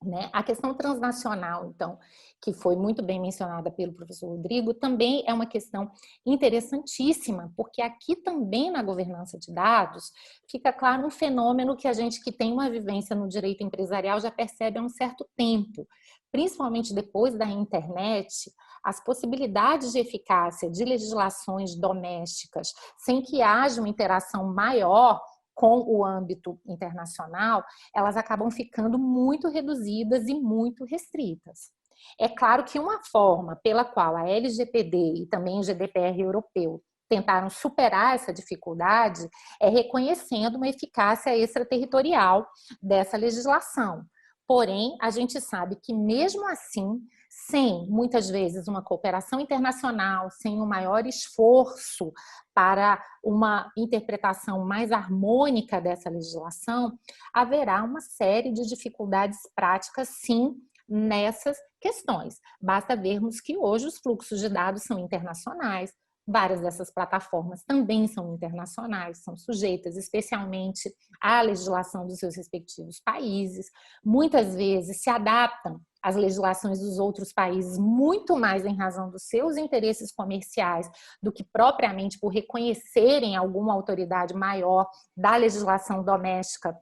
Né? A questão transnacional, então, que foi muito bem mencionada pelo professor Rodrigo, também é uma questão interessantíssima, porque aqui também na governança de dados fica claro um fenômeno que a gente que tem uma vivência no direito empresarial já percebe há um certo tempo, principalmente depois da internet, as possibilidades de eficácia de legislações domésticas sem que haja uma interação maior com o âmbito internacional, elas acabam ficando muito reduzidas e muito restritas. É claro que uma forma pela qual a LGPD e também o GDPR europeu tentaram superar essa dificuldade é reconhecendo uma eficácia extraterritorial dessa legislação. Porém, a gente sabe que mesmo assim, sem muitas vezes uma cooperação internacional, sem um maior esforço para uma interpretação mais harmônica dessa legislação, haverá uma série de dificuldades práticas, sim, nessas questões. Basta vermos que hoje os fluxos de dados são internacionais, várias dessas plataformas também são internacionais, são sujeitas especialmente à legislação dos seus respectivos países, muitas vezes se adaptam às legislações dos outros países muito mais em razão dos seus interesses comerciais do que propriamente por reconhecerem alguma autoridade maior da legislação doméstica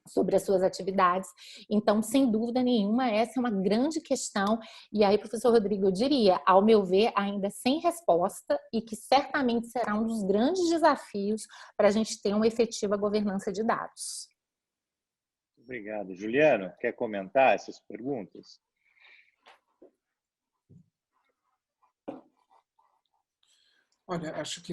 sobre as suas atividades. Então, sem dúvida nenhuma, essa é uma grande questão. E aí, professor Rodrigo, eu diria, ao meu ver, ainda sem resposta e que certamente será um dos grandes desafios para a gente ter uma efetiva governança de dados. Obrigado. Juliano, quer comentar essas perguntas? Olha, acho que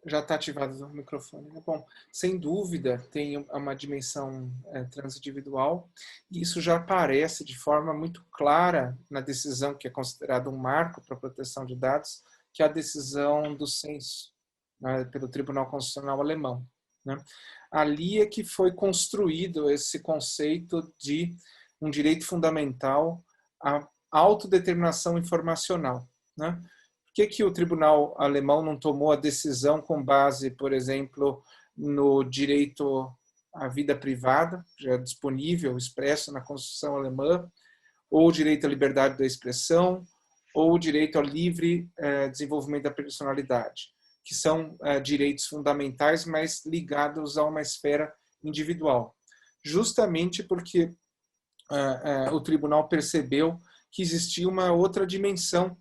já está ativado o microfone. Bom, sem dúvida tem uma dimensão transindividual e isso já aparece de forma muito clara na decisão que é considerada um marco para a proteção de dados, que é a decisão do censo, né, pelo Tribunal Constitucional Alemão, né? Ali é que foi construído esse conceito de um direito fundamental à autodeterminação informacional, né? Por que o tribunal alemão não tomou a decisão com base, por exemplo, no direito à vida privada, já disponível, expresso na Constituição alemã, ou o direito à liberdade da expressão, ou o direito ao livre desenvolvimento da personalidade, que são direitos fundamentais, mas ligados a uma esfera individual. Justamente porque o tribunal percebeu que existia uma outra dimensão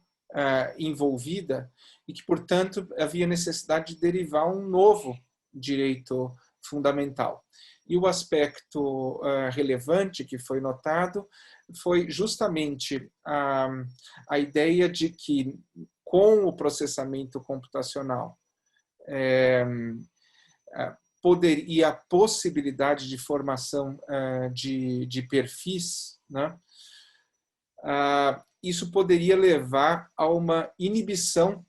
envolvida e que, portanto, havia necessidade de derivar um novo direito fundamental. E o aspecto relevante que foi notado foi justamente a ideia de que, com o processamento computacional, poderia a possibilidade de formação de perfis, né? Isso poderia levar a uma inibição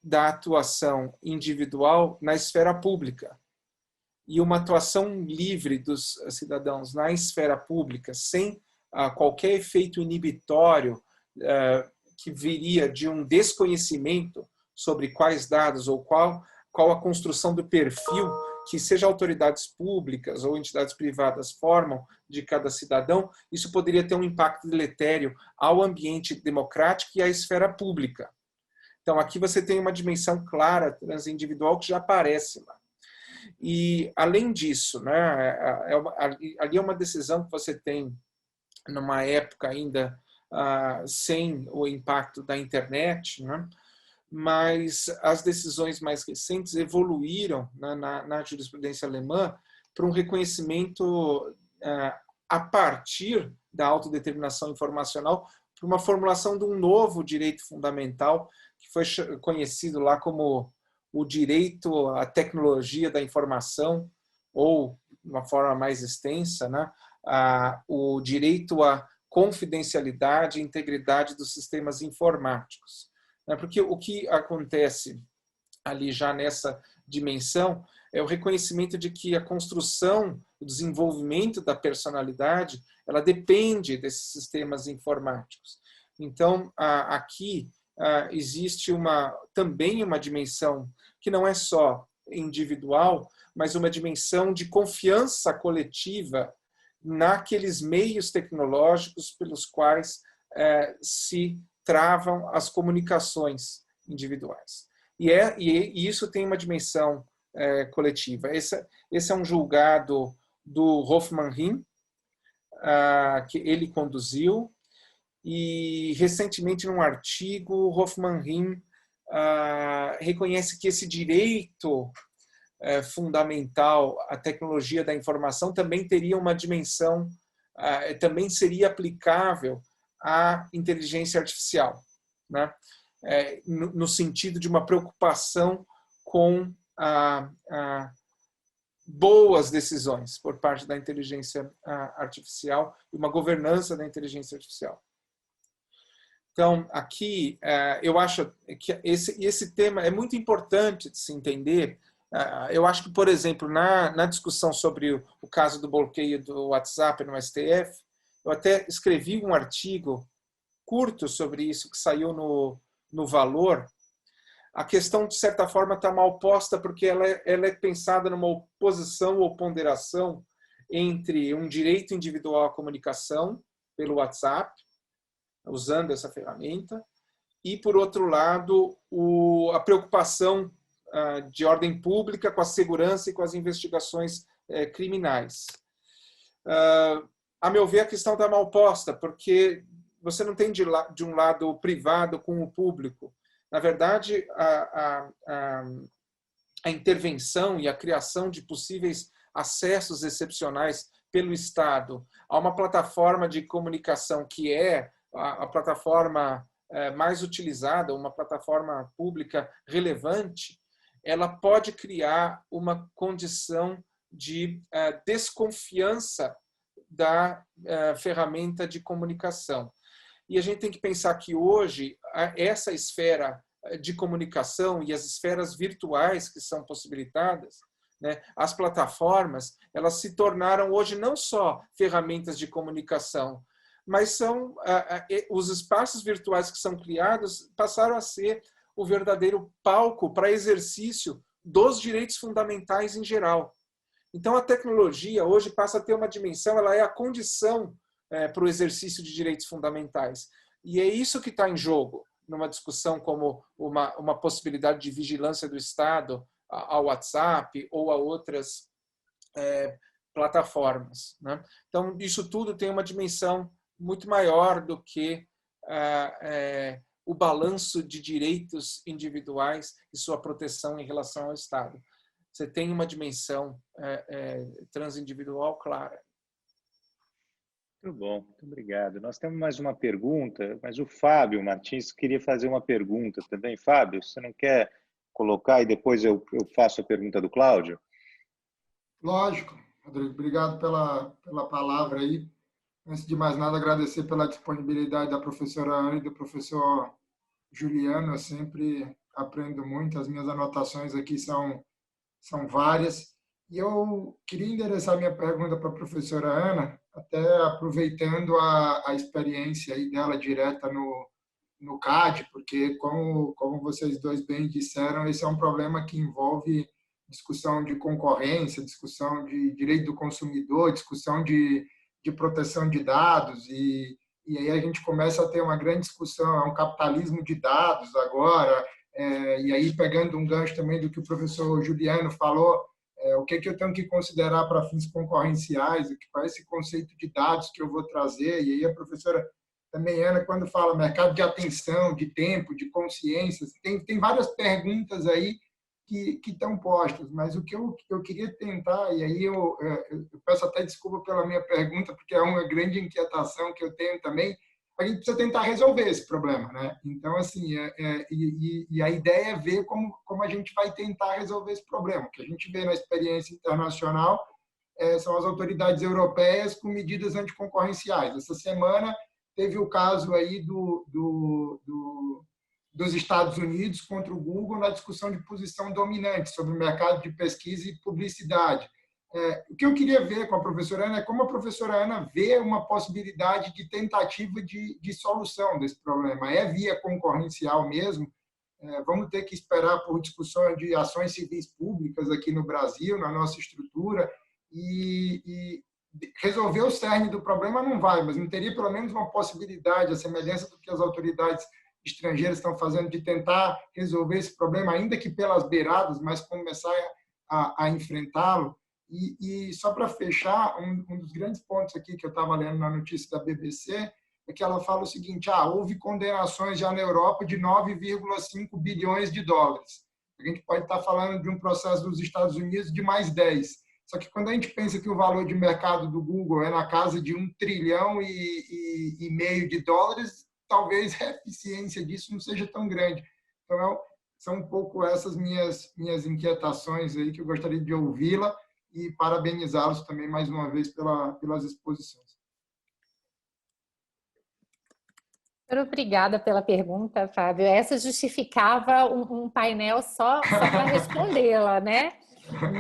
da atuação individual na esfera pública. E uma atuação livre dos cidadãos na esfera pública, sem qualquer efeito inibitório que viria de um desconhecimento sobre quais dados ou qual a construção do perfil que seja autoridades públicas ou entidades privadas formam de cada cidadão, isso poderia ter um impacto deletério ao ambiente democrático e à esfera pública. Então, aqui você tem uma dimensão clara, transindividual, que já aparece lá. E, além disso, né, ali é uma decisão que você tem numa época ainda sem o impacto da internet, né? Mas as decisões mais recentes evoluíram na jurisprudência alemã para um reconhecimento a partir da autodeterminação informacional, para uma formulação de um novo direito fundamental que foi conhecido lá como o direito à tecnologia da informação, ou, de uma forma mais extensa, né, o direito à confidencialidade e integridade dos sistemas informáticos. Porque o que acontece ali já nessa dimensão é o reconhecimento de que a construção, o desenvolvimento da personalidade, ela depende desses sistemas informáticos. Então, aqui existe também uma dimensão que não é só individual, mas uma dimensão de confiança coletiva naqueles meios tecnológicos pelos quais se travam as comunicações individuais. E isso tem uma dimensão coletiva. Esse é um julgado do Hofmann-Riem, que ele conduziu, e recentemente num artigo, Hofmann-Riem reconhece que esse direito fundamental à tecnologia da informação também teria uma dimensão, também seria aplicável à inteligência artificial, né? No sentido de uma preocupação com boas decisões por parte da inteligência artificial e uma governança da inteligência artificial. Então, aqui, eu acho que esse tema é muito importante de se entender. Eu acho que, por exemplo, na discussão sobre o caso do bloqueio do WhatsApp no STF, eu até escrevi um artigo curto sobre isso, que saiu no Valor. A questão, de certa forma, está mal posta porque ela é pensada numa oposição ou ponderação entre um direito individual à comunicação pelo WhatsApp, usando essa ferramenta, e, por outro lado, a preocupação de ordem pública com a segurança e com as investigações criminais. A meu ver, a questão está mal posta, porque você não tem de um lado o privado com o público. Na verdade, a intervenção e a criação de possíveis acessos excepcionais pelo Estado a uma plataforma de comunicação que é a plataforma mais utilizada, uma plataforma pública relevante, ela pode criar uma condição de desconfiança da ferramenta de comunicação. E a gente tem que pensar que hoje essa esfera de comunicação e as esferas virtuais que são possibilitadas, né, as plataformas, elas se tornaram hoje não só ferramentas de comunicação, mas são os espaços virtuais que são criados passaram a ser o verdadeiro palco para exercício dos direitos fundamentais em geral. Então, a tecnologia hoje passa a ter uma dimensão, ela é a condição para o exercício de direitos fundamentais. E é isso que está em jogo numa discussão como uma possibilidade de vigilância do Estado ao WhatsApp ou a outras plataformas, né? Então, isso tudo tem uma dimensão muito maior do que o balanço de direitos individuais e sua proteção em relação ao Estado. Você tem uma dimensão transindividual clara. Muito bom, muito obrigado. Nós temos mais uma pergunta, mas o Fábio Martins queria fazer uma pergunta também. Fábio, você não quer colocar e depois eu faço a pergunta do Cláudio? Lógico, Rodrigo. Obrigado pela palavra aí. Antes de mais nada, agradecer pela disponibilidade da professora Ana e do professor Juliano. Eu sempre aprendo muito, as minhas anotações aqui são várias. E eu queria endereçar minha pergunta para a professora Ana, até aproveitando a experiência aí dela direta no CAD, porque, como vocês dois bem disseram, esse é um problema que envolve discussão de concorrência, discussão de direito do consumidor, discussão de proteção de dados, e aí a gente começa a ter uma grande discussão, é um capitalismo de dados agora, e aí pegando um gancho também do que o professor Juliano falou, o que eu tenho que considerar para fins concorrenciais, qual é esse conceito de dados que eu vou trazer, e aí a professora também, Ana, quando fala mercado de atenção, de tempo, de consciência, tem várias perguntas aí que estão postas, mas o que eu queria tentar, e aí eu peço até desculpa pela minha pergunta, porque é uma grande inquietação que eu tenho também, a gente precisa tentar resolver esse problema, né? Então, assim, e a ideia é ver como a gente vai tentar resolver esse problema. O que a gente vê na experiência internacional são as autoridades europeias com medidas anticoncorrenciais. Essa semana teve o caso aí dos Estados Unidos contra o Google na discussão de posição dominante sobre o mercado de pesquisa e publicidade. O que eu queria ver com a professora Ana é como a professora Ana vê uma possibilidade de tentativa de solução desse problema. É via concorrencial mesmo? Vamos ter que esperar por discussões de ações civis públicas aqui no Brasil, na nossa estrutura, e resolver o cerne do problema não vai, mas não teria pelo menos uma possibilidade, a semelhança do que as autoridades estrangeiras estão fazendo, de tentar resolver esse problema, ainda que pelas beiradas, mas começar a enfrentá-lo. E só para fechar, um dos grandes pontos aqui que eu estava lendo na notícia da BBC é que ela fala o seguinte: houve condenações já na Europa de 9,5 bilhões de dólares. A gente pode estar falando de um processo dos Estados Unidos de mais 10. Só que quando a gente pensa que o valor de mercado do Google é na casa de 1,5 trilhão de dólares, talvez a eficiência disso não seja tão grande. Então, são um pouco essas minhas inquietações aí que eu gostaria de ouvi-la. e parabenizá-los também mais uma vez pelas exposições. Obrigada pela pergunta, Fábio. Essa justificava um painel só para respondê-la, né?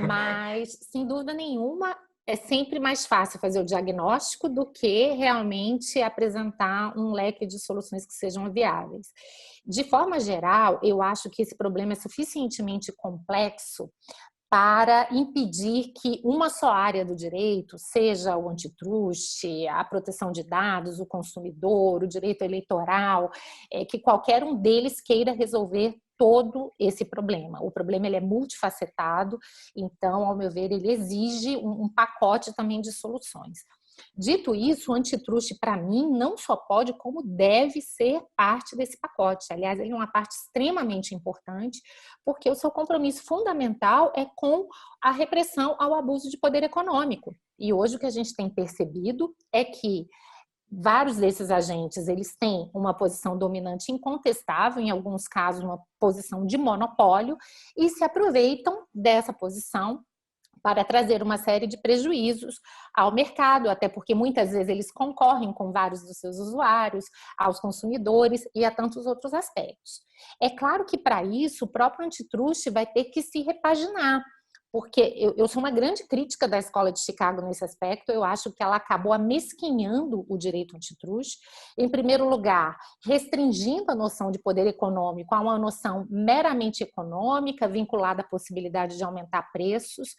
Mas, sem dúvida nenhuma, é sempre mais fácil fazer o diagnóstico do que realmente apresentar um leque de soluções que sejam viáveis. De forma geral, eu acho que esse problema é suficientemente complexo para impedir que uma só área do direito, seja o antitruste, a proteção de dados, o consumidor, o direito eleitoral, que qualquer um deles queira resolver todo esse problema. O problema ele é multifacetado, então, ao meu ver, ele exige um pacote também de soluções. Dito isso, o antitruste, para mim, não só pode, como deve ser parte desse pacote. Aliás, ele é uma parte extremamente importante, porque o seu compromisso fundamental é com a repressão ao abuso de poder econômico. E hoje o que a gente tem percebido é que vários desses agentes, eles têm uma posição dominante incontestável, em alguns casos uma posição de monopólio, e se aproveitam dessa posição para trazer uma série de prejuízos ao mercado, até porque muitas vezes eles concorrem com vários dos seus usuários, aos consumidores e a tantos outros aspectos. É claro que para isso o próprio antitruste vai ter que se repaginar, porque eu sou uma grande crítica da Escola de Chicago nesse aspecto. Eu acho que ela acabou amesquinhando o direito antitruste, em primeiro lugar, restringindo a noção de poder econômico a uma noção meramente econômica, vinculada à possibilidade de aumentar preços,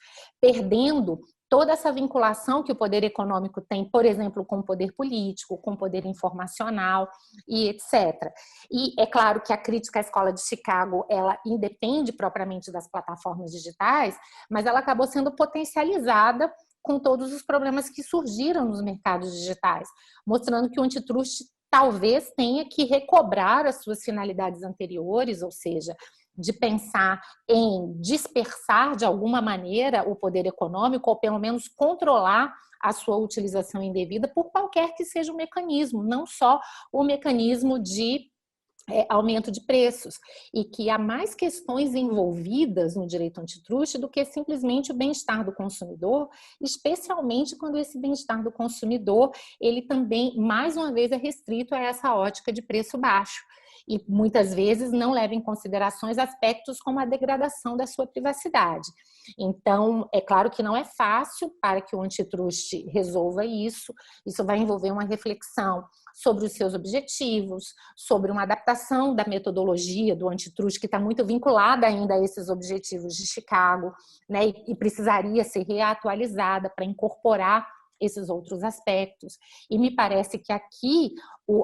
perdendo toda essa vinculação que o poder econômico tem, por exemplo, com o poder político, com o poder informacional e etc. E é claro que a crítica à Escola de Chicago, ela independe propriamente das plataformas digitais, mas ela acabou sendo potencializada com todos os problemas que surgiram nos mercados digitais, mostrando que o antitruste talvez tenha que recobrar as suas finalidades anteriores, ou seja, de pensar em dispersar de alguma maneira o poder econômico, ou pelo menos controlar a sua utilização indevida por qualquer que seja o mecanismo, não só o mecanismo de aumento de preços, e que há mais questões envolvidas no direito antitruste do que simplesmente o bem-estar do consumidor, especialmente quando esse bem-estar do consumidor, ele também, mais uma vez, é restrito a essa ótica de preço baixo. E muitas vezes não leva em considerações aspectos como a degradação da sua privacidade. Então, é claro que não é fácil para que o antitruste resolva isso. Isso vai envolver uma reflexão sobre os seus objetivos, sobre uma adaptação da metodologia do antitruste, que está muito vinculada ainda a esses objetivos de Chicago, né, e precisaria ser reatualizada para incorporar esses outros aspectos. E me parece que aqui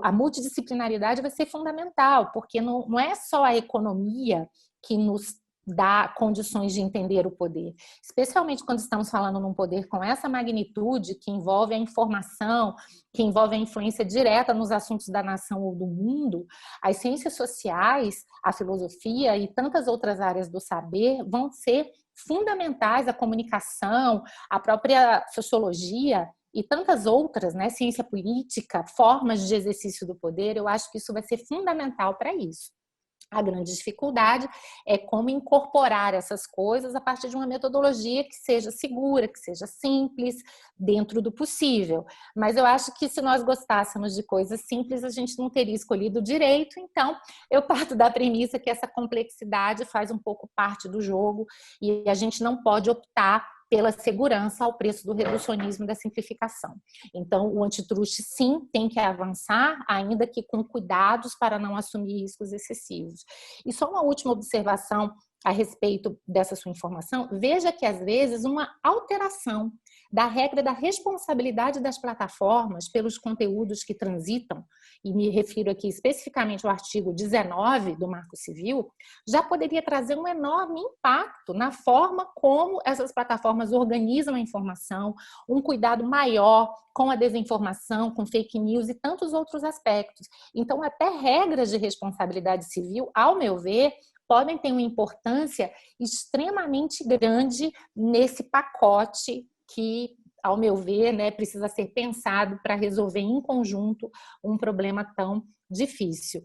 a multidisciplinaridade vai ser fundamental, porque não é só a economia que nos dá condições de entender o poder, especialmente quando estamos falando num poder com essa magnitude, que envolve a informação, que envolve a influência direta nos assuntos da nação ou do mundo. As ciências sociais, a filosofia e tantas outras áreas do saber vão ser fundamentais, a comunicação, a própria sociologia e tantas outras, né, ciência política, formas de exercício do poder. Eu acho que isso vai ser fundamental para isso. A grande dificuldade é como incorporar essas coisas a partir de uma metodologia que seja segura, que seja simples, dentro do possível. Mas eu acho que se nós gostássemos de coisas simples, a gente não teria escolhido o direito. Então, eu parto da premissa que essa complexidade faz um pouco parte do jogo e a gente não pode optar pela segurança ao preço do reducionismo e da simplificação. Então, o antitruste, sim, tem que avançar, ainda que com cuidados para não assumir riscos excessivos. E só uma última observação a respeito dessa sua informação. Veja que, às vezes, uma alteração da regra da responsabilidade das plataformas pelos conteúdos que transitam, e me refiro aqui especificamente ao artigo 19 do Marco Civil, já poderia trazer um enorme impacto na forma como essas plataformas organizam a informação, um cuidado maior com a desinformação, com fake news e tantos outros aspectos. Então, até regras de responsabilidade civil, ao meu ver, podem ter uma importância extremamente grande nesse pacote que, ao meu ver, né, precisa ser pensado para resolver em conjunto um problema tão difícil.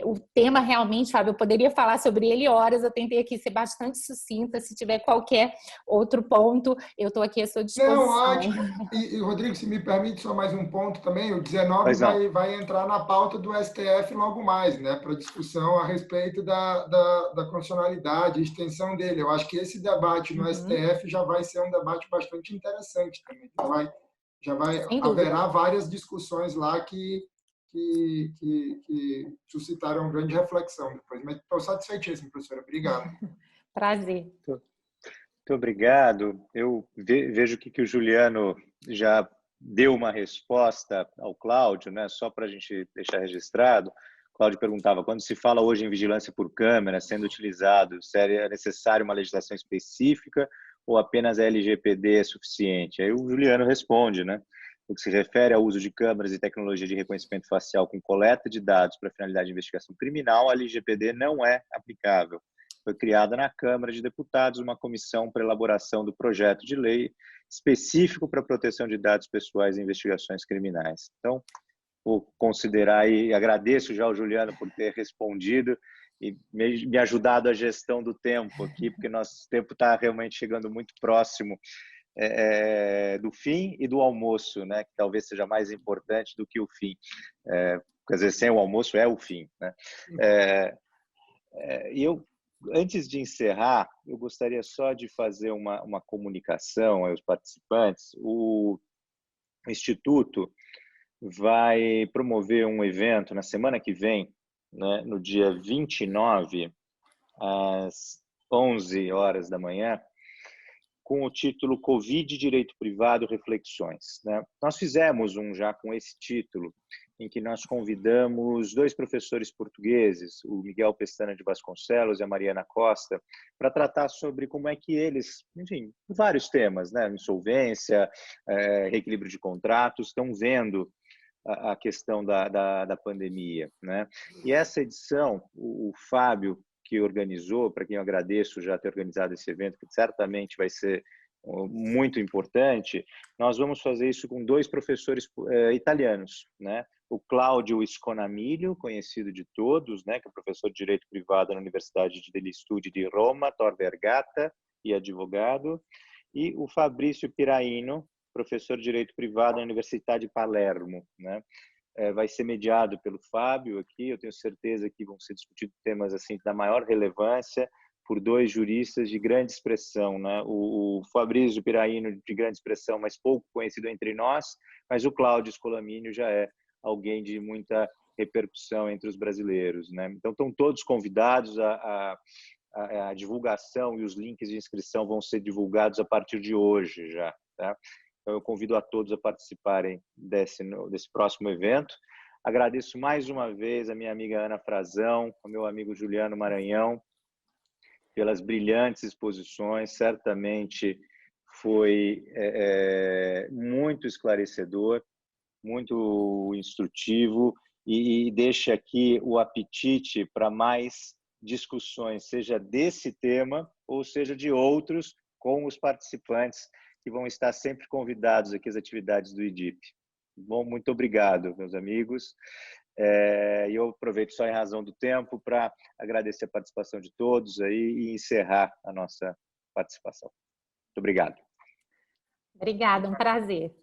O tema realmente, Fábio, eu poderia falar sobre ele horas, eu tentei aqui ser bastante sucinta, se tiver qualquer outro ponto, eu estou aqui à sua Não, disposição. ótimo. E, Rodrigo, se me permite só mais um ponto também, o 19 Pois não. vai entrar na pauta do STF logo mais, né, para discussão a respeito da constitucionalidade, extensão dele. Eu acho que esse debate no STF já vai ser um debate bastante interessante também. Sem dúvida. Haverá várias discussões lá que suscitaram grande reflexão depois. Mas estou satisfeitíssimo, professora. Obrigado. Prazer. Muito obrigado. Eu vejo que o Juliano já deu uma resposta ao Cláudio, né? Só para a gente deixar registrado. O Cláudio perguntava, quando se fala hoje em vigilância por câmera sendo utilizado, seria necessário uma legislação específica ou apenas a LGPD é suficiente? Aí o Juliano responde, né? No que se refere ao uso de câmeras e tecnologia de reconhecimento facial com coleta de dados para finalidade de investigação criminal, a LGPD não é aplicável. Foi criada na Câmara de Deputados uma comissão para elaboração do projeto de lei específico para a proteção de dados pessoais em investigações criminais. Então, vou considerar e agradeço já ao Juliano por ter respondido e me ajudado a gestão do tempo aqui, porque nosso tempo está realmente chegando muito próximo do fim e do almoço, né? Que talvez seja mais importante do que o fim. Quer dizer, sem o almoço é o fim, né? Antes de encerrar, eu gostaria só de fazer uma comunicação aos participantes. O Instituto vai promover um evento na semana que vem, né, no dia 29, às 11 horas da manhã, com o título Covid, Direito Privado, Reflexões. Né? Nós fizemos um já com esse título, em que nós convidamos 2 professores portugueses, o Miguel Pestana de Vasconcelos e a Mariana Costa, para tratar sobre como é que eles, enfim, vários temas, né? Insolvência, reequilíbrio de contratos, estão vendo a questão da pandemia. Né? E essa edição, o Fábio, que organizou, para quem eu agradeço já ter organizado esse evento, que certamente vai ser muito importante, nós vamos fazer isso com 2 professores italianos, né? O Cláudio Sconamilio, conhecido de todos, né, que é professor de Direito Privado na Universidade degli Studi di Roma, Tor Vergata, e advogado, e o Fabrício Piraino, professor de Direito Privado na Universidade de Palermo, né? Vai ser mediado pelo Fábio aqui, eu tenho certeza que vão ser discutidos temas assim da maior relevância por 2 juristas de grande expressão, né? O Fabrício Piraino, de grande expressão, mas pouco conhecido entre nós, mas o Cláudio Scolamínio já é alguém de muita repercussão entre os brasileiros, né? Então, estão todos convidados, a divulgação e os links de inscrição vão ser divulgados a partir de hoje já, tá? Então, eu convido a todos a participarem desse próximo evento. Agradeço mais uma vez a minha amiga Ana Frazão, ao meu amigo Juliano Maranhão, pelas brilhantes exposições. Certamente foi muito esclarecedor, muito instrutivo e deixa aqui o apetite para mais discussões, seja desse tema ou seja de outros, com os participantes que vão estar sempre convidados aqui às atividades do IDIP. Bom, muito obrigado, meus amigos. E eu aproveito só em razão do tempo para agradecer a participação de todos aí e encerrar a nossa participação. Muito obrigado. Obrigada, um prazer.